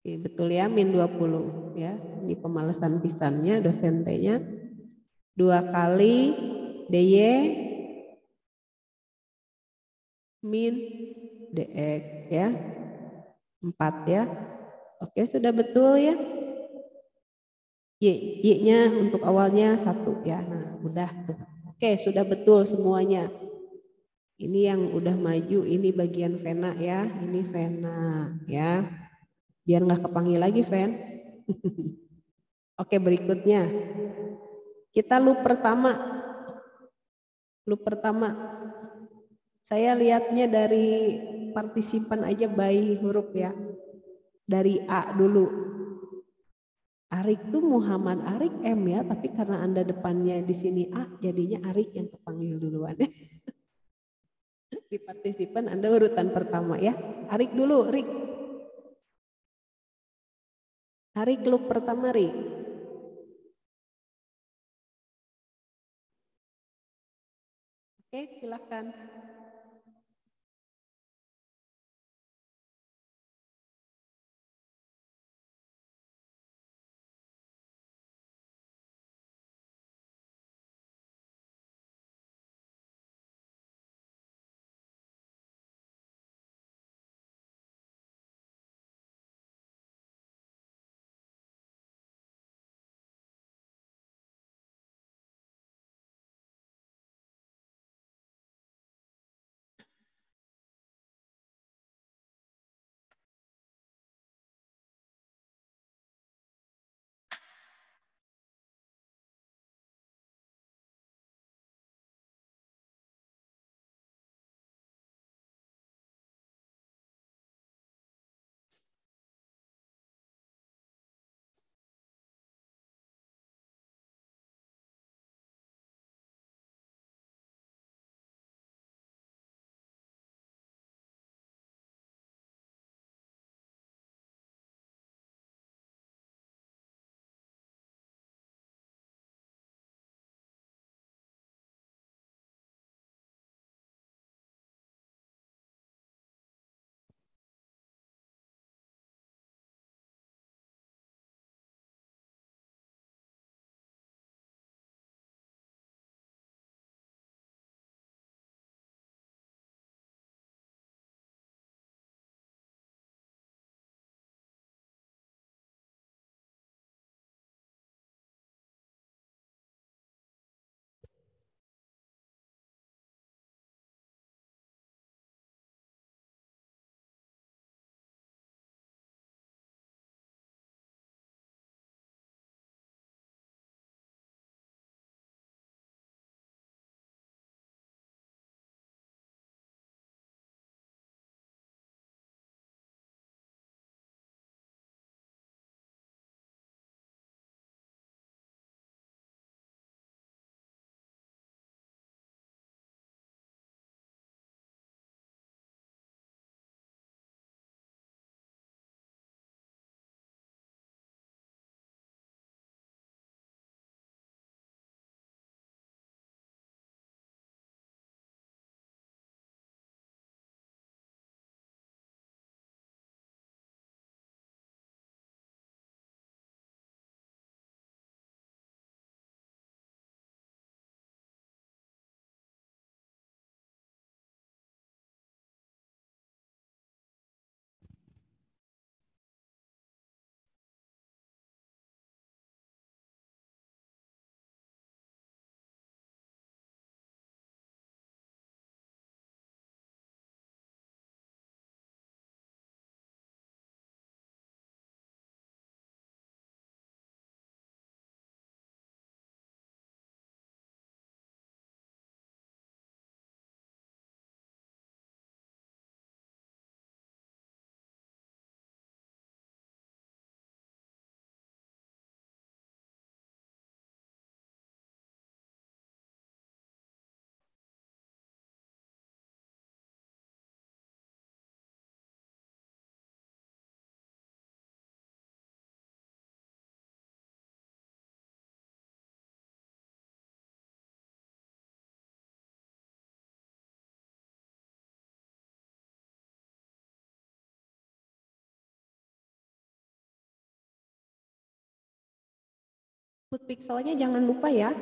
Oke, betul ya, min 20 ya. Ini pemalesan pisannya dosen T-nya. 2 kali DY min DX ya. 4 ya. Oke, sudah betul ya. Y-nya untuk awalnya 1 ya. Nah, udah tuh. Oke, sudah betul semuanya. Ini yang udah maju, ini bagian vena ya. Ini vena ya. Biar nggak kepanggil lagi, Ven. Oke, berikutnya. Kita loop pertama. Loop pertama. Saya lihatnya dari partisipan aja by huruf ya. Dari A dulu. Arik tuh Muhammad Arik M ya, tapi karena Anda depannya di sini A, jadinya Arik yang kepanggil duluan. Di partisipan Anda urutan pertama ya. Arik dulu, Rik. Arik loop pertama, Rik. Oke, silakan. Put pixelnya jangan lupa ya.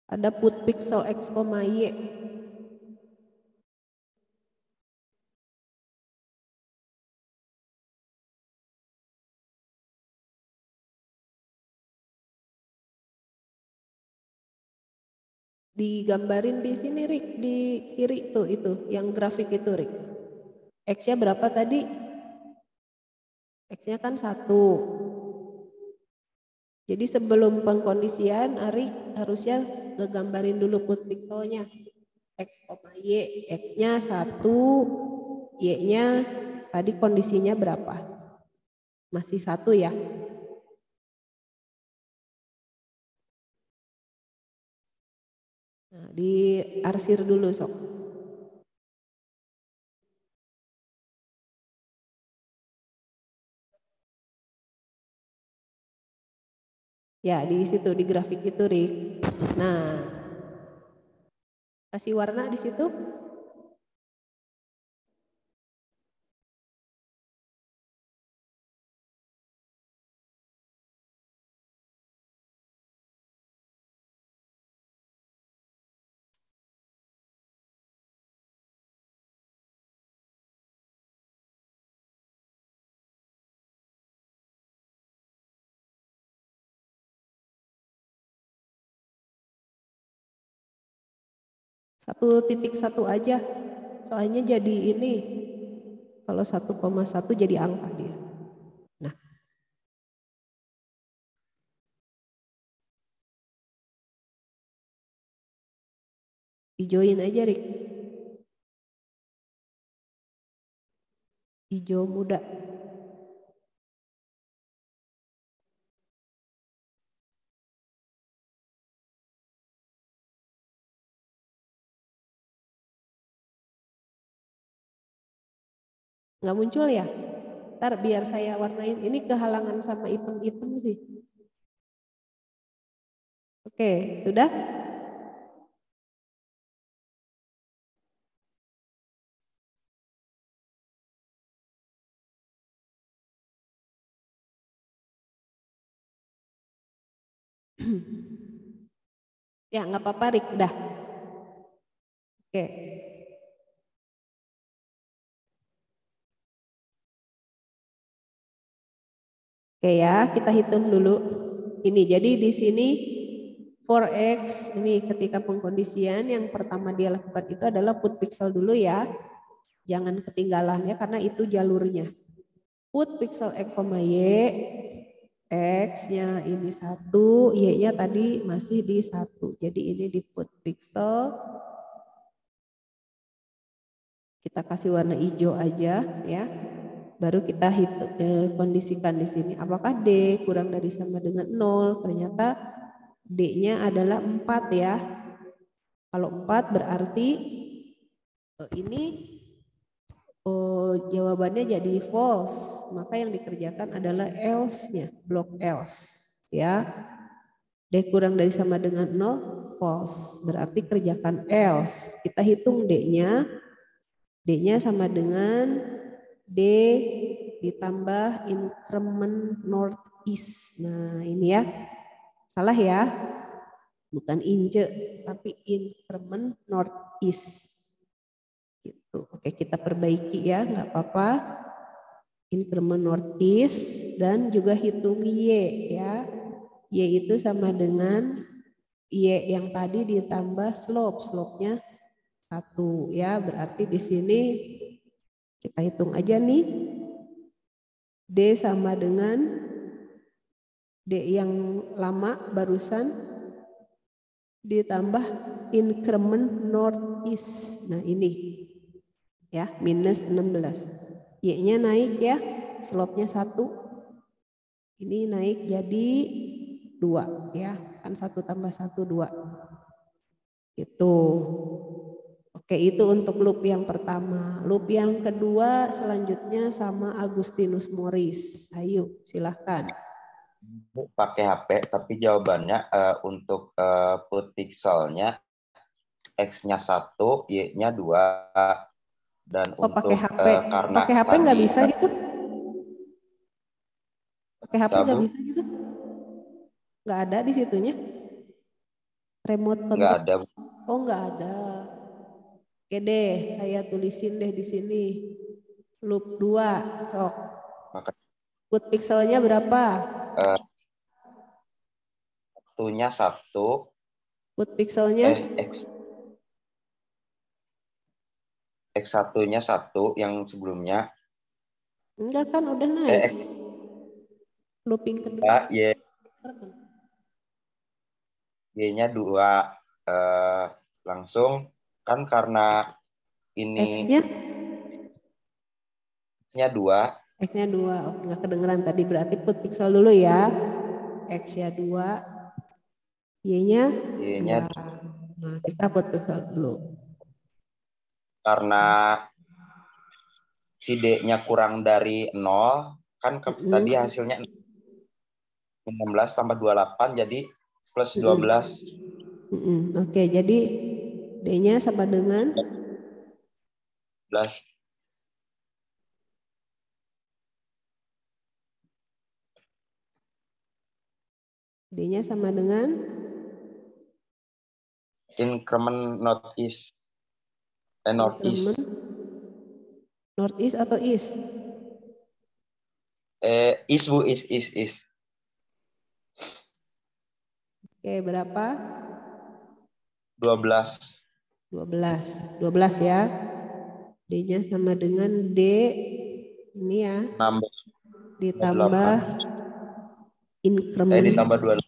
Ada put pixel X, Y. Digambarin di sini, Rik, di kiri tuh itu, yang grafik itu, Rik. X-nya berapa tadi? X-nya kan 1. Jadi sebelum pengkondisian, Ari harusnya ngegambarin dulu put pixelnya. X, Y, X-nya 1, Y-nya tadi kondisinya berapa? Masih 1 ya? Nah, diarsir dulu sok. Ya, di situ di grafik itu, Rik. Nah, kasih warna di situ. Satu titik satu aja. Soalnya jadi ini, kalau 1,1 jadi angka dia. Nah, hijauin aja, Rik. Hijau muda. Nggak muncul ya? Ntar biar saya warnain. Ini kehalangan sama item-item sih. Oke, sudah? Ya, nggak apa-apa, Rik. Udah. Oke. Oke ya, kita hitung dulu. Ini jadi di sini 4X ini ketika pengkondisian yang pertama dia lakukan itu adalah put pixel dulu ya. Jangan ketinggalan ya karena itu jalurnya. Put pixel X, Y, X-nya ini 1, Y-nya tadi masih di 1. Jadi ini di put pixel. Kita kasih warna hijau aja ya. Baru kita hitung, kondisikan di sini. Apakah D kurang dari sama dengan 0? Ternyata D-nya adalah 4 ya. Kalau 4 berarti ini jawabannya jadi false. Maka yang dikerjakan adalah else-nya, blok else. Ya. D kurang dari sama dengan 0, false. Berarti kerjakan else. Kita hitung D-nya. D-nya sama dengan D ditambah increment northeast. Nah ini ya, salah ya, bukan ince tapi increment northeast. Gitu. Oke kita perbaiki ya, nggak apa-apa. Increment northeast dan juga hitung Y ya. Y itu sama dengan Y yang tadi ditambah slope-nya 1 ya, berarti di sini kita hitung aja nih. D sama dengan D yang lama barusan ditambah increment northeast. Nah ini ya minus 16. Y-nya naik ya, slope-nya 1. Ini naik jadi 2 ya, kan 1 tambah 1 2. Itu. Oke, itu untuk loop yang pertama. Loop yang kedua selanjutnya sama Agustinus Morris. Ayo, silahkan. Pakai HP, tapi jawabannya untuk put pixelnya X-nya 1, Y-nya 2. Dan Oh, pakai untuk HP. karena Pakai HP nggak tadi bisa gitu? Pakai HP nggak Bu, bisa gitu? Nggak ada di situnya? Remote nggak control? ada. Oh, nggak ada. Oke deh, saya tulisin deh di sini. Loop 2, sok. Maka Boot pixelnya berapa? satunya 1. Boot pixelnya? X1-nya 1 yang sebelumnya. Enggak kan, udah naik. Looping kedua. Y-nya 2. Langsung kan karena ini X-nya? X-nya 2. X-nya 2. Oh, nggak kedengeran tadi, berarti put pixel dulu ya. X-nya 2. Y-nya? Y-nya 2. Nah, kita put pixel dulu. Karena si D-nya kurang dari 0, kan tadi hasilnya 16 tambah 28 jadi plus 12. Oke, jadi D-nya sama dengan 12. D-nya sama dengan Increment northeast. Northeast. Northeast atau east? East Bu, east. Oke, berapa? 12. 12 ya. D-nya sama dengan D ini ya. Ditambah increment ditambah 2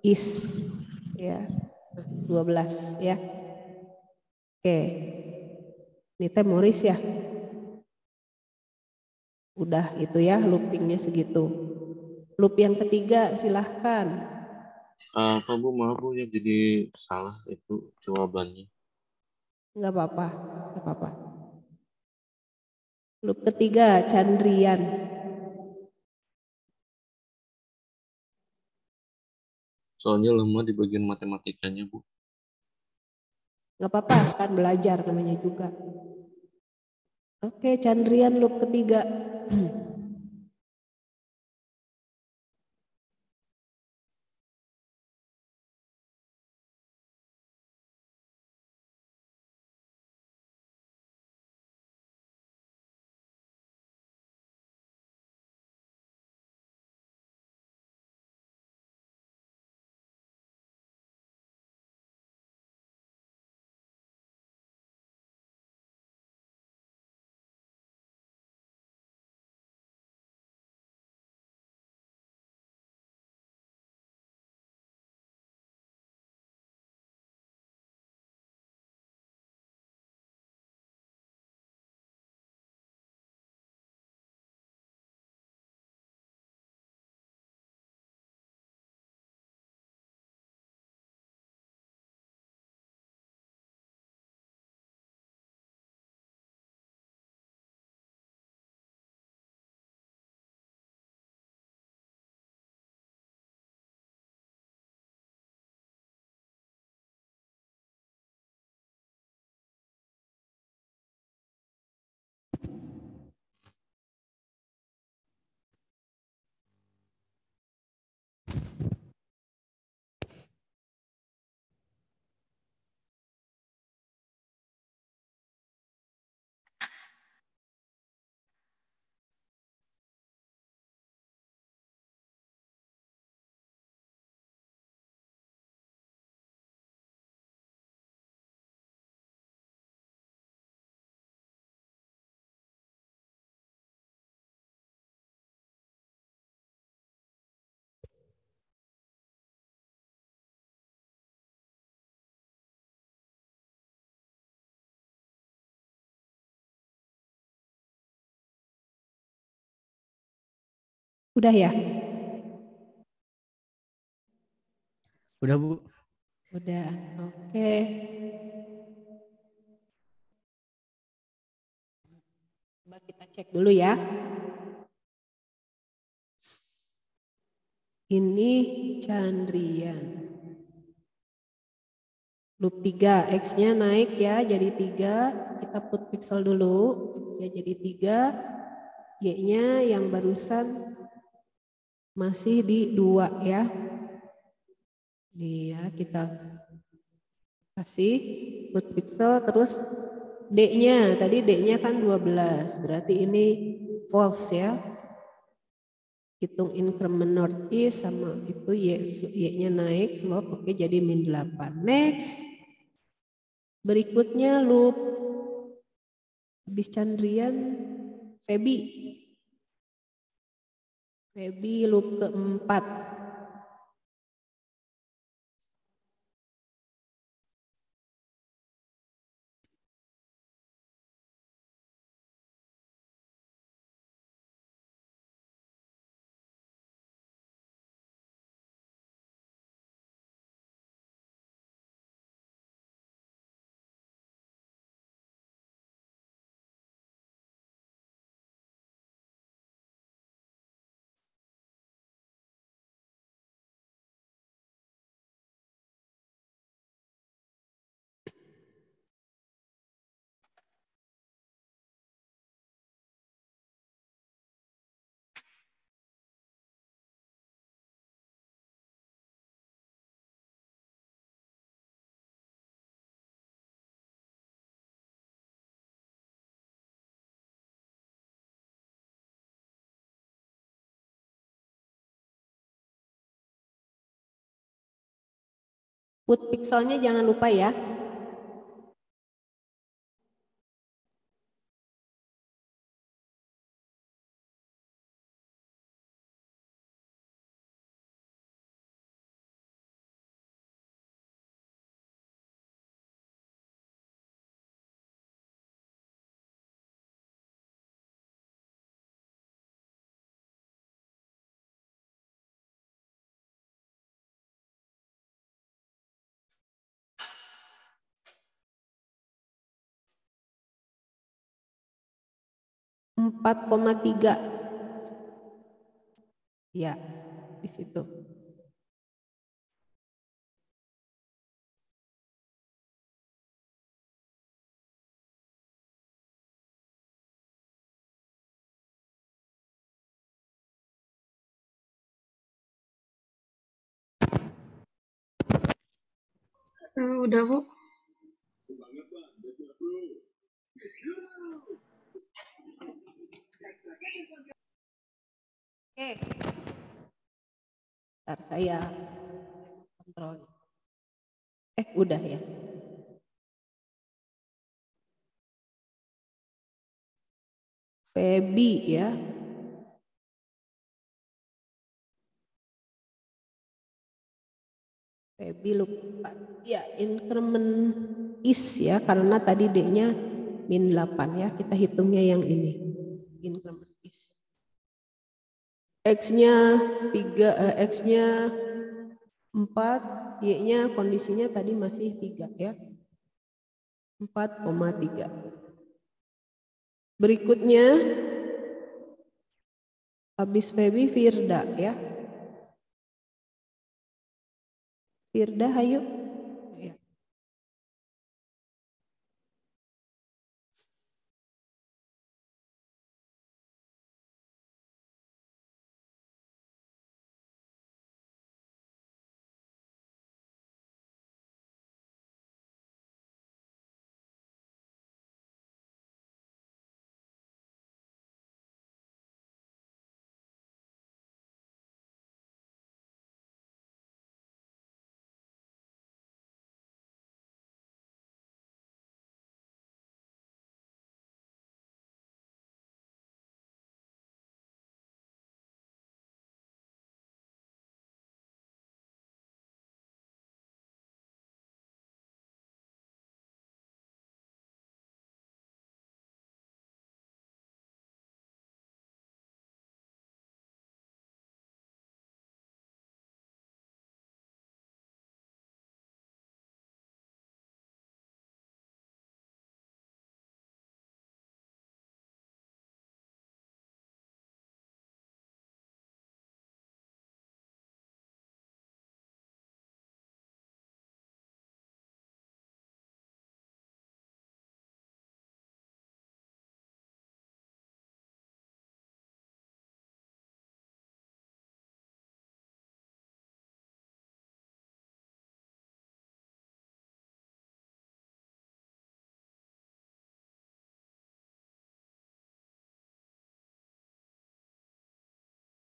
is ya. 12 ya. Oke. Ini teh Morris ya. Udah itu ya loopingnya segitu. Loop yang ketiga silahkan. Apa Bu, maaf Bu ya, jadi salah itu jawabannya. Enggak apa-apa, enggak apa-apa. Loop ketiga Chandrian. Soalnya lemah di bagian matematikanya Bu. Enggak apa-apa, kan belajar namanya juga. Oke, Chandrian loop ketiga. Udah ya? Udah Bu. Udah, oke. Coba kita cek dulu ya. Ini Chandrian. Loop 3, X-nya naik ya jadi 3, kita put pixel dulu, X-nya jadi 3, Y-nya yang barusan masih di 2 ya. Nih ya, kita kasih put pixel, terus D-nya, tadi D-nya kan 12, berarti ini false ya. Hitung increment northeast sama itu Y-nya naik, slope oke jadi min 8. Next. Berikutnya loop habis Chandrian Feby. Feby loop keempat. Put pixelnya jangan lupa ya. Empat koma tiga. Ya, di situ. Udah, Bu. Oke. Ntar saya kontrol. Udah ya. Feby ya. Feby lupa. Ya, increment is ya, karena tadi D-nya min 8 ya. Kita hitungnya yang ini. Increment is. X-nya 3, X-nya 4, Y-nya kondisinya tadi masih 3 ya. 4,3. Berikutnya habis Feby Firda ya. Firda hayu. Ya.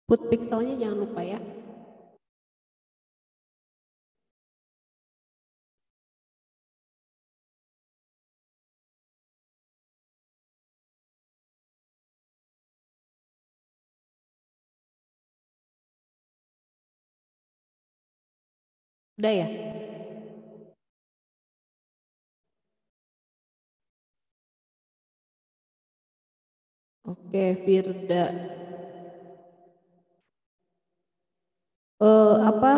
Put pixelnya jangan lupa ya. Udah ya? Oke, Firda. Apa?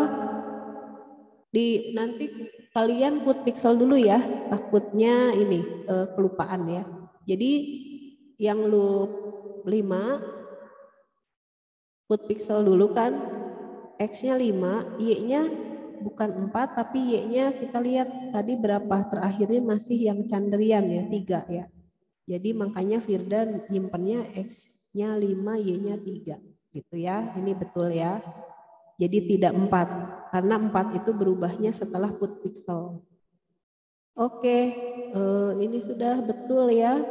Nanti kalian put pixel dulu ya. Takutnya ini kelupaan ya. Jadi yang loop 5 put pixel dulu kan. X-nya 5, Y-nya bukan 4 tapi Y-nya kita lihat tadi berapa, terakhirnya masih yang candrian ya, 3 ya. Jadi makanya Firda nyimpennya X-nya 5, Y-nya 3 gitu ya. Ini betul ya. Jadi tidak 4 karena 4 itu berubahnya setelah put pixel. Oke, ini sudah betul ya.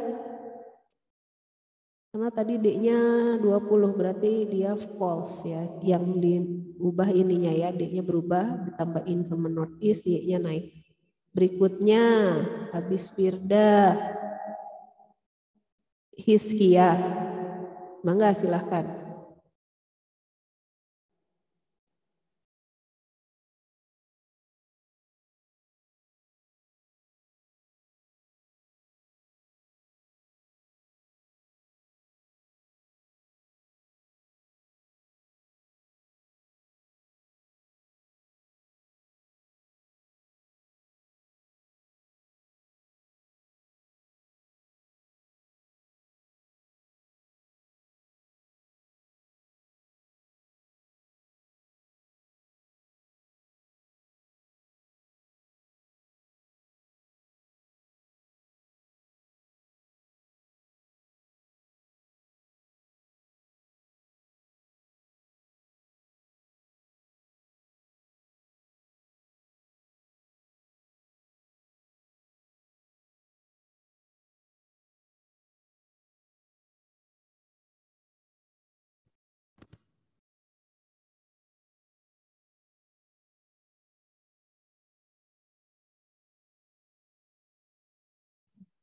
Karena tadi D-nya 20 berarti dia false ya. Yang diubah ininya ya, D-nya berubah ditambah increment northeast, Y-nya naik. Berikutnya habis Firda Hiskia. Mangga silahkan.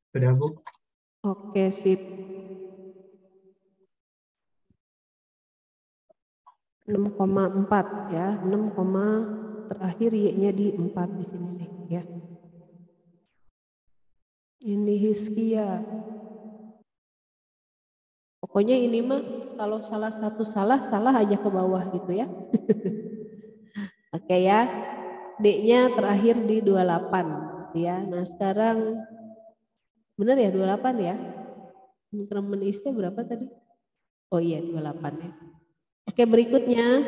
Udah, Bu. Oke, sip. 6,4 ya. 6, terakhir Y-nya di 4 di sini nih ya. Ini Hiskia. Pokoknya ini mah kalau salah satu salah aja ke bawah gitu ya. Oke ya. D-nya terakhir di 28 gitu ya. Nah, sekarang benar ya 28 ya? Increment is-nya berapa tadi? Oh iya 28 ya. Oke, berikutnya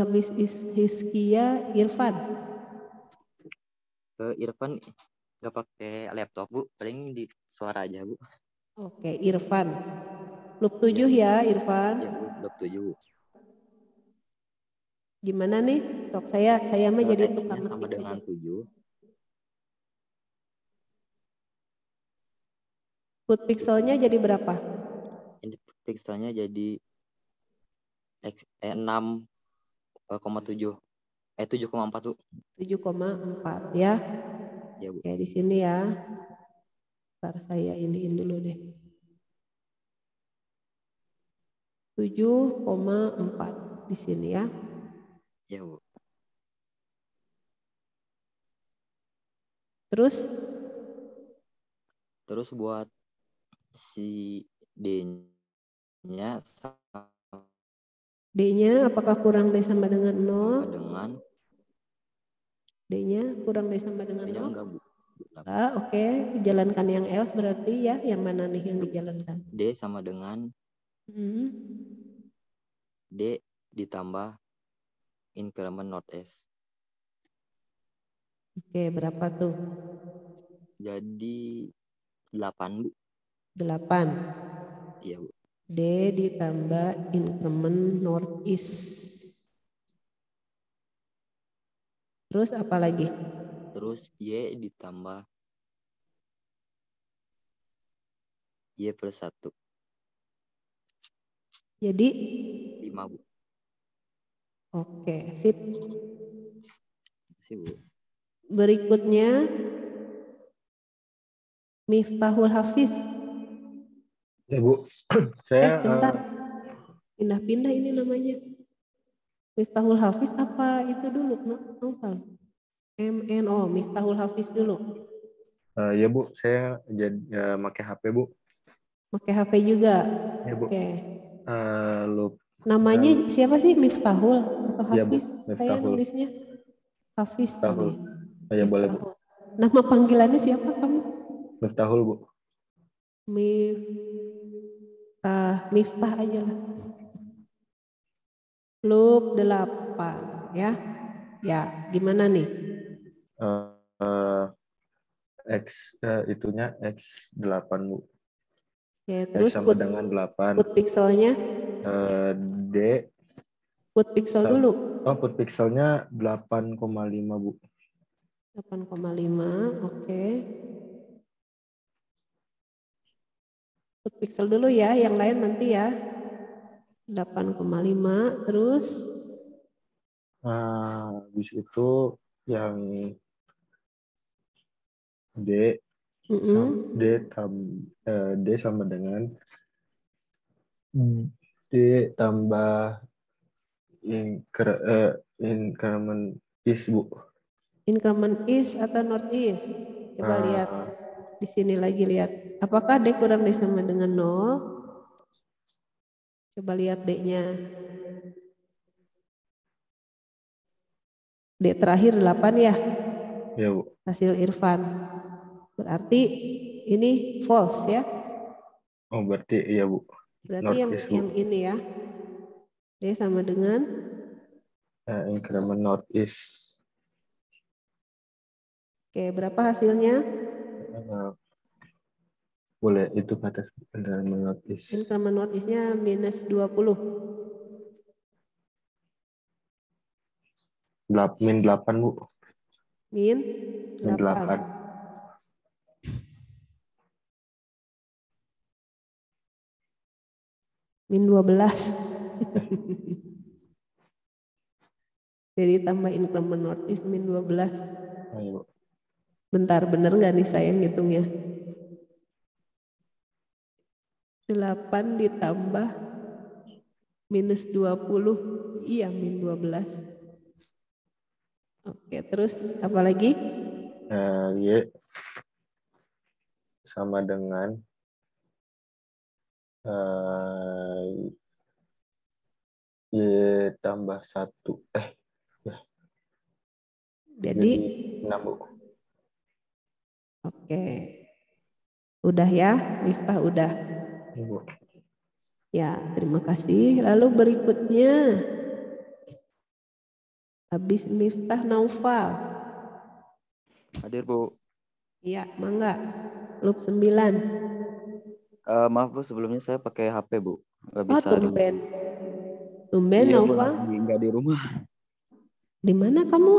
habis Hiskia Irfan. Irfan nggak pakai laptop, Bu, paling di suara aja, Bu. Oke, Irfan. Loop 7 ya Irfan. Ya, Bu, blok 7. Gimana nih? Sok saya mah jadi tukang X-nya sama ngetik dengan aja. 7. Put pixelnya jadi berapa? Input pixelnya jadi 6,7. 7,4, Bu. 7,4 ya. Ya, Bu. Oke, di sini ya. Ntar saya iniin dulu deh. 7,4 di sini ya. Ya, Bu. Terus buat si D-nya D-nya apakah kurang D sama dengan 0? dengan D-nya kurang D sama dengan D-nya 0? enggak, Bu. Oke. Jalankan yang else berarti ya. Yang mana nih yang dijalankan? D sama dengan Hmm. D ditambah increment northeast. Oke, berapa tuh? Jadi 8, Bu. 8. Iya, Bu. D ditambah increment northeast. Terus apa lagi? Terus Y ditambah Y plus 1. Jadi 5 Bu. oke, sip. Makasih Bu. Berikutnya Miftahul Hafiz. Ya Bu, saya Bentar. Pindah-pindah ini namanya. Miftahul Hafiz apa itu dulu, Naufal? MNO, Miftahul Hafiz dulu. ya Bu, saya jadi pakai HP Bu. Pakai HP juga. Ya Bu. Oke. Lup. Namanya siapa sih? Miftahul atau Ya Bu, Hafiz? Saya Miftahul. nulisnya Hafiz Miftahul. ini. Ya boleh Bu. Miftahul. Nama panggilannya siapa kamu? Miftahul Bu. Miftah aja lah. Loop 8 ya. Ya, gimana nih? Itunya X8 Bu. Ya, terus X sama dengan 8. put pixelnya. D. Put pixel dulu. Put pixelnya 8,5 Bu. 8,5, oke. Put pixel dulu ya, yang lain nanti ya. 8,5, terus Habis itu yang D D sama dengan D tambah increment is Bu. increment east atau northeast. Coba lihat di sini lagi, lihat. Apakah D kurang D sama dengan 0? Coba lihat D-nya. D terakhir 8 ya? Ya Bu. Hasil Irfan. Berarti ini false ya? Oh berarti iya Bu. Berarti yang ini ya. D sama dengan increment northeast. Oke, berapa hasilnya? Boleh itu batas increment northeast. Increment northeast-nya minus 20. Min 8 Bu. Min 8. Min 12. Jadi tambah increment northeast min 12. Ayo. Bentar, bener nggak nih saya ngitungnya? 8 ditambah minus 20. Iya, min 12. Oke, terus apa lagi? Y sama dengan Y tambah 1. Jadi 6 Bu. Oke. Udah ya, Miftah udah. Bu. Ya, terima kasih. Lalu berikutnya habis Miftah Naufal. Hadir Bu. Iya, mangga. Loop 9. Maaf Bu, sebelumnya saya pakai HP Bu. Nggak Oh, bisa tumben. Tumben Iya Bu, Naufal. lagi nggak di rumah. Di mana kamu?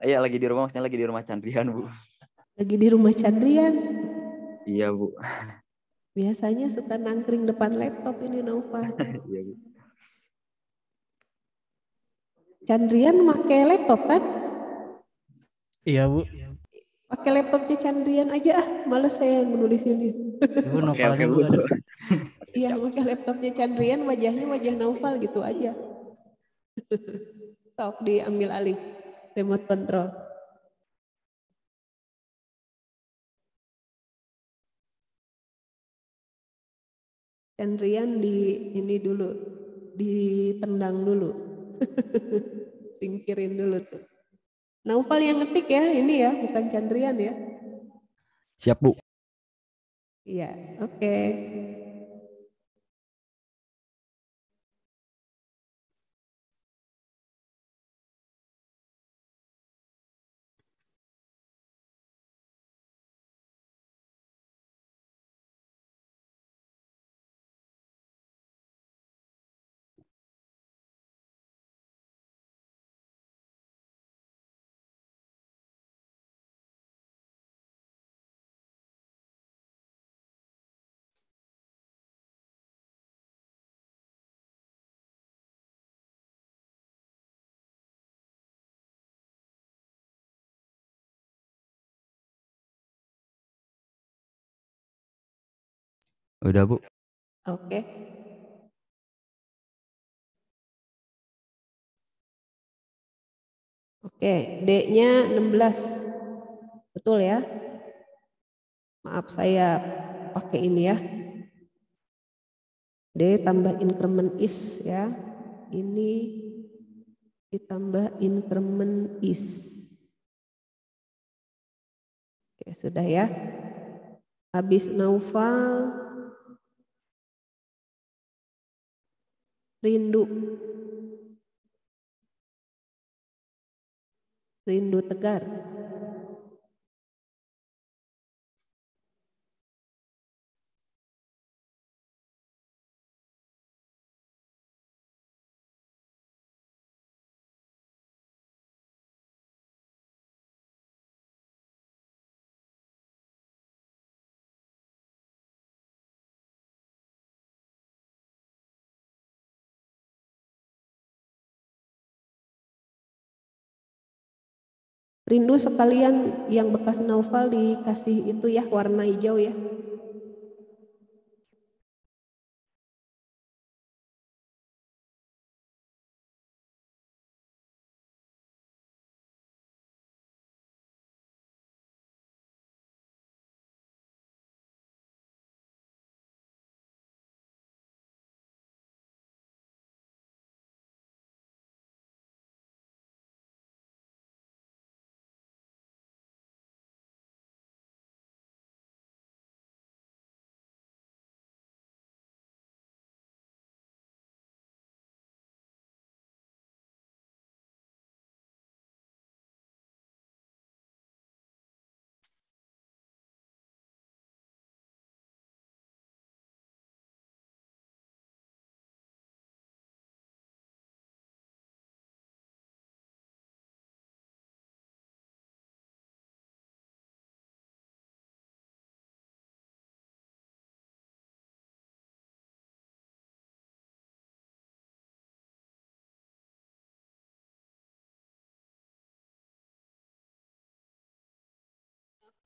Iya lagi di rumah, maksudnya lagi di rumah Chandrian Bu. Lagi di rumah Chandrian. Iya Bu. Biasanya suka nangkring depan laptop ini Naufal. Iya Bu. Chandrian pakai laptop kan? Iya Bu. Pakai laptopnya Chandrian aja males saya menulis ini. Ibu Nopal Oke, Bu. Iya, pakai laptopnya Chandrian, wajahnya wajah Naufal gitu aja. Sok diambil alih remote control. Chandrian ini dulu, ditendang dulu. Singkirin dulu tuh. Naufal yang ngetik ya, ini ya, bukan Chandrian ya. Siap Bu. Iya, oke. Udah, Bu. Oke. Oke, D-nya 16. Betul ya? Maaf saya pakai ini ya. D tambah increment is ya. Ini ditambah increment is. Oke, sudah ya. Habis Naufal, Rindu. Rindu Tegar. Rindu sekalian yang bekas Naufal dikasih itu ya warna hijau ya.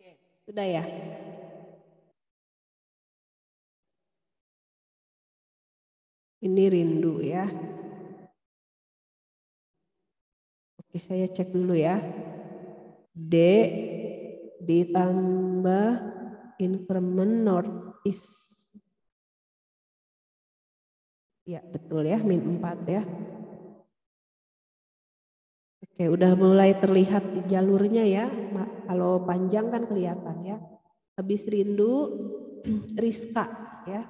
Oke, sudah ya. Ini rindu ya. Oke, saya cek dulu ya. D ditambah increment northeast. Ya, betul ya, min 4 ya. Oke, udah mulai terlihat jalurnya ya. Kalau panjang kan kelihatan ya. Habis rindu, Rizka ya.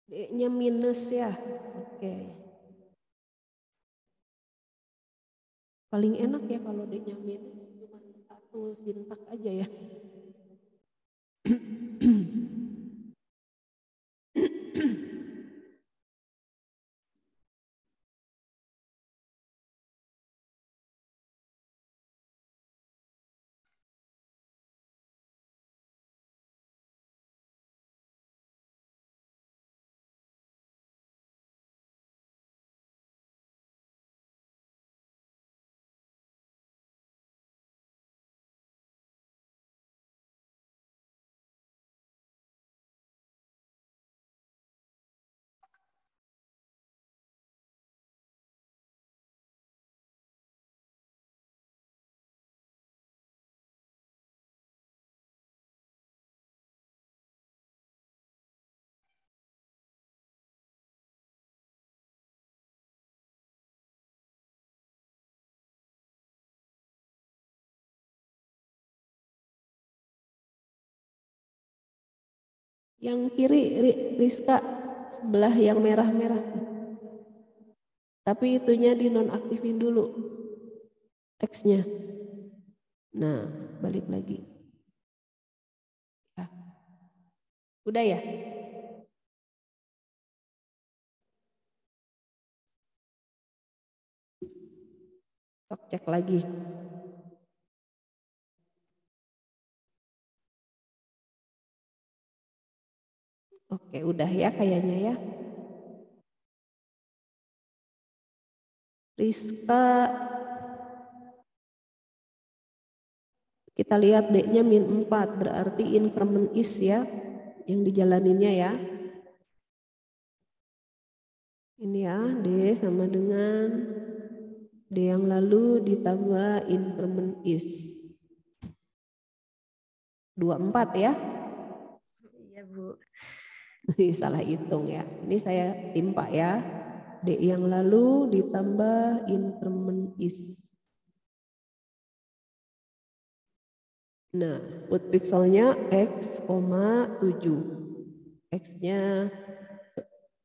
D-nya minus ya. Oke. Paling enak ya kalau D-nya minus cuma satu sintak aja ya. Yang kiri Rizka, sebelah yang merah-merah. Tapi itunya dinonaktifin dulu teksnya. Nah, balik lagi. Ya. Udah ya? Cek lagi. Oke, udah ya kayaknya ya. Rizka, kita lihat D-nya -4, berarti increment is ya, yang dijalaninnya ya. Ini ya, D sama dengan D yang lalu ditambah increment is. 24 ya. Iya, Bu. Salah hitung ya. Ini saya timpa ya. D yang lalu ditambah increment is. Nah, put pixelnya X, 7. X-nya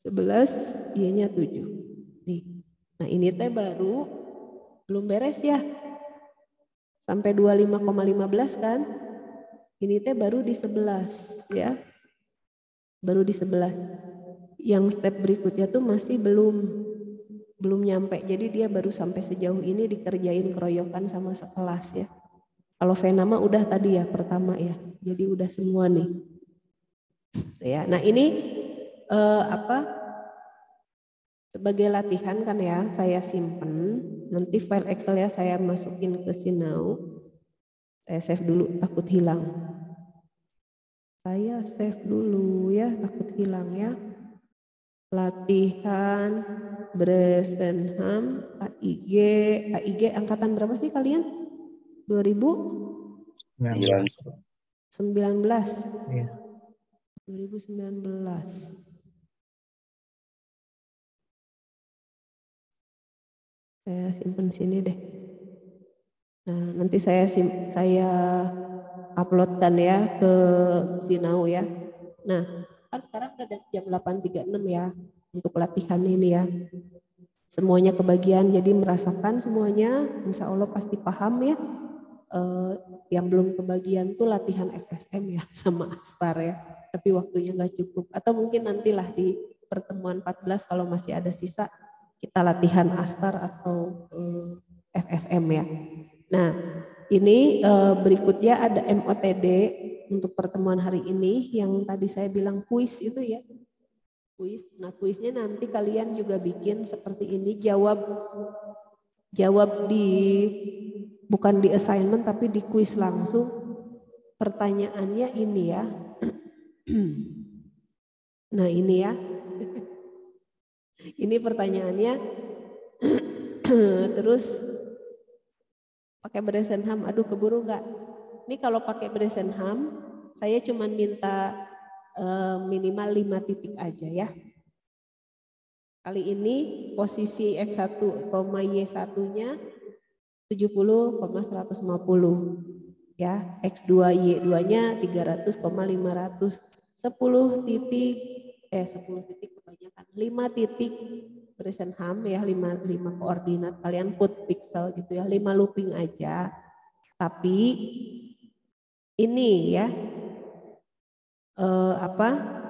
11, Y-nya 7. Nih. Nah, ini teh baru belum beres ya. Sampai 25,15 kan? Ini teh baru di 11 ya. Baru di 11. Yang step berikutnya tuh masih belum nyampe. Jadi dia baru sampai sejauh ini dikerjain keroyokan sama sekelas ya. Kalau Vena mah udah tadi ya pertama ya. Jadi udah semua nih. Ya, nah ini sebagai latihan kan ya, saya simpen. Nanti file Excel ya saya masukin ke Sinau. Saya save dulu, takut hilang. Saya save dulu ya, takut hilang ya. Latihan Bresenham AIG angkatan berapa sih kalian? 2019. Iya. 2019. Saya simpen sini deh. Nah, nanti saya uploadkan ya ke Sinau ya. Nah, kan sekarang udah jam 8.36 ya untuk latihan ini ya. Semuanya kebagian, jadi merasakan semuanya, insya Allah pasti paham ya. Yang belum kebagian tuh latihan FSM ya sama Astar ya. Tapi waktunya nggak cukup. Atau mungkin nantilah di pertemuan 14 kalau masih ada sisa kita latihan Astar atau FSM ya. Nah, ini berikutnya ada MOTD untuk pertemuan hari ini yang tadi saya bilang kuis itu ya. Kuis. Nah, kuisnya nanti kalian juga bikin seperti ini, jawab bukan di assignment tapi di kuis langsung. Pertanyaannya ini ya. Nah, ini ya. Ini pertanyaannya. Terus pakai Bresenham, aduh keburu nggak? Ini kalau pakai Bresenham, saya cuma minta minimal 5 titik aja ya. Kali ini posisi X1, Y1-nya 70,150 ya, X2, Y2-nya 300,500. 10 titik 10 titik kebanyakan. 5 titik Bresenham ya, 5 koordinat kalian put pixel gitu ya, 5 looping aja. Tapi ini ya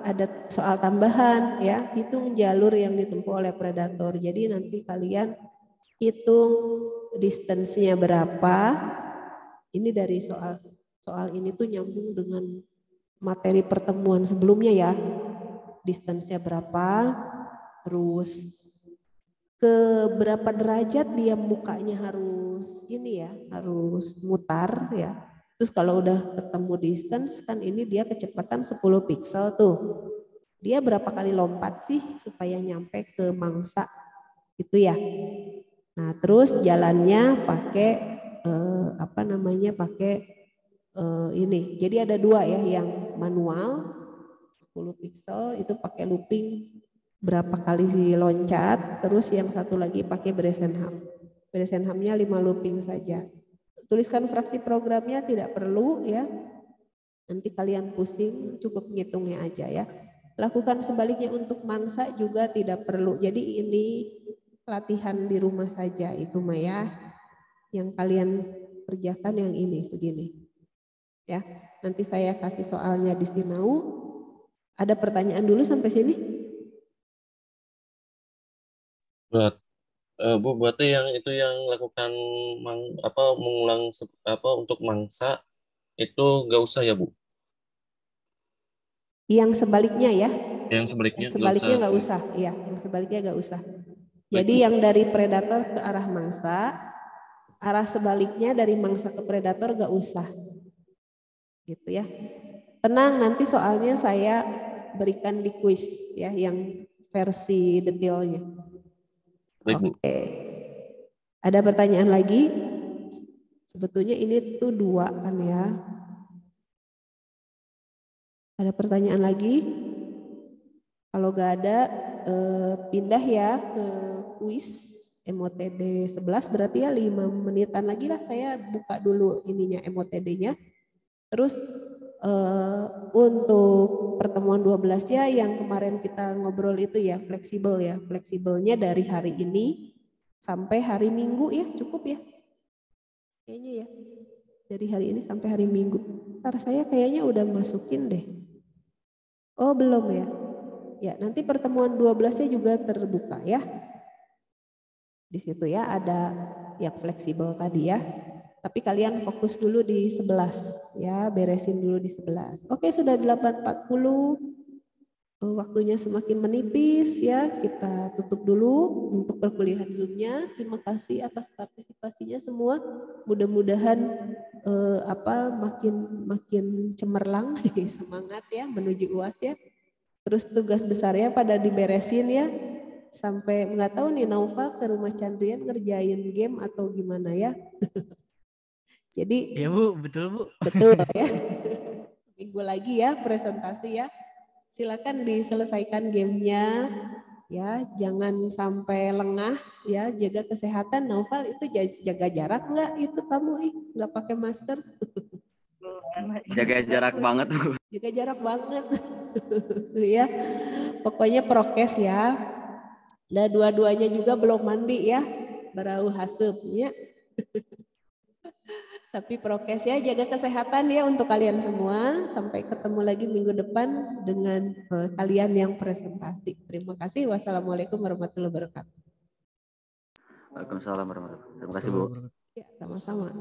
ada soal tambahan ya, hitung jalur yang ditempuh oleh predator. Jadi nanti kalian hitung distance-nya berapa. Ini dari soal ini tuh nyambung dengan materi pertemuan sebelumnya ya. Distance-nya berapa, terus ke berapa derajat dia mukanya harus ini ya, harus mutar ya. Terus kalau udah ketemu distance kan ini dia kecepatan 10 pixel tuh. Dia berapa kali lompat sih supaya nyampe ke mangsa gitu ya. Nah, terus jalannya pakai pakai ini. Jadi ada 2 ya, yang manual 10 pixel itu pakai looping berapa kali sih loncat, terus yang satu lagi pakai Bresenham. Bresenhamnya 5 looping saja. Tuliskan fraksi programnya tidak perlu ya. Nanti kalian pusing, cukup ngitungnya aja ya. Lakukan sebaliknya untuk mangsa juga tidak perlu. Jadi ini latihan di rumah saja itu mah ya. Yang kalian kerjakan yang ini segini. Ya, nanti saya kasih soalnya di Sinau. Ada pertanyaan dulu sampai sini? Bu, berarti yang itu yang lakukan mengulang untuk mangsa itu nggak usah ya, Bu? Yang sebaliknya ya? Yang sebaliknya Yang nggak usah. sebaliknya nggak usah, iya. Yang sebaliknya nggak usah. Baik, Jadi Bu. yang dari predator ke arah mangsa, arah sebaliknya dari mangsa ke predator nggak usah, gitu ya. Tenang, nanti soalnya saya berikan di kuis ya, yang versi detailnya. Baik, Bu. Oke. Ada pertanyaan lagi? Sebetulnya ini tuh 2 kan ya. Ada pertanyaan lagi? Kalau nggak ada, pindah ya ke kuis MOTD 11, berarti ya 5 menitan lagi lah saya buka dulu ininya MOTD-nya. Terus untuk pertemuan 12 ya yang kemarin kita ngobrol itu ya fleksibel ya. Fleksibelnya dari hari ini sampai hari Minggu ya, cukup ya. Kayaknya ya. Dari hari ini sampai hari Minggu. Ntar saya kayaknya udah masukin deh. Oh, belum ya. Ya, nanti pertemuan 12-nya juga terbuka ya. Di situ ya ada yang fleksibel tadi ya. Tapi kalian fokus dulu di 11 ya, beresin dulu di 11. Oke, sudah 8.40. Waktunya semakin menipis ya, kita tutup dulu untuk perkuliahan Zoom-nya. Terima kasih atas partisipasinya semua. Mudah-mudahan makin cemerlang semangat ya menuju UAS ya. Terus tugas besarnya pada diberesin ya. Sampai nggak tahu nih Naufal ke rumah Chandrian ngerjain game atau gimana ya. Jadi ya Bu, betul Bu. Betul ya. Minggu lagi ya presentasi ya. Silakan diselesaikan gamenya ya, jangan sampai lengah ya, jaga kesehatan. Naufal itu jaga jarak nggak itu kamu nggak pakai masker? Jaga jarak banget Bu. Jaga jarak banget ya. Pokoknya prokes ya. Dan dua-duanya juga belum mandi ya, barau haseup ya. Tapi prokes ya, jaga kesehatan ya untuk kalian semua. Sampai ketemu lagi minggu depan dengan kalian yang presentasi. Terima kasih. Wassalamualaikum warahmatullahi wabarakatuh. Waalaikumsalam warahmatullahi wabarakatuh. Terima kasih Bu. Ya, sama-sama.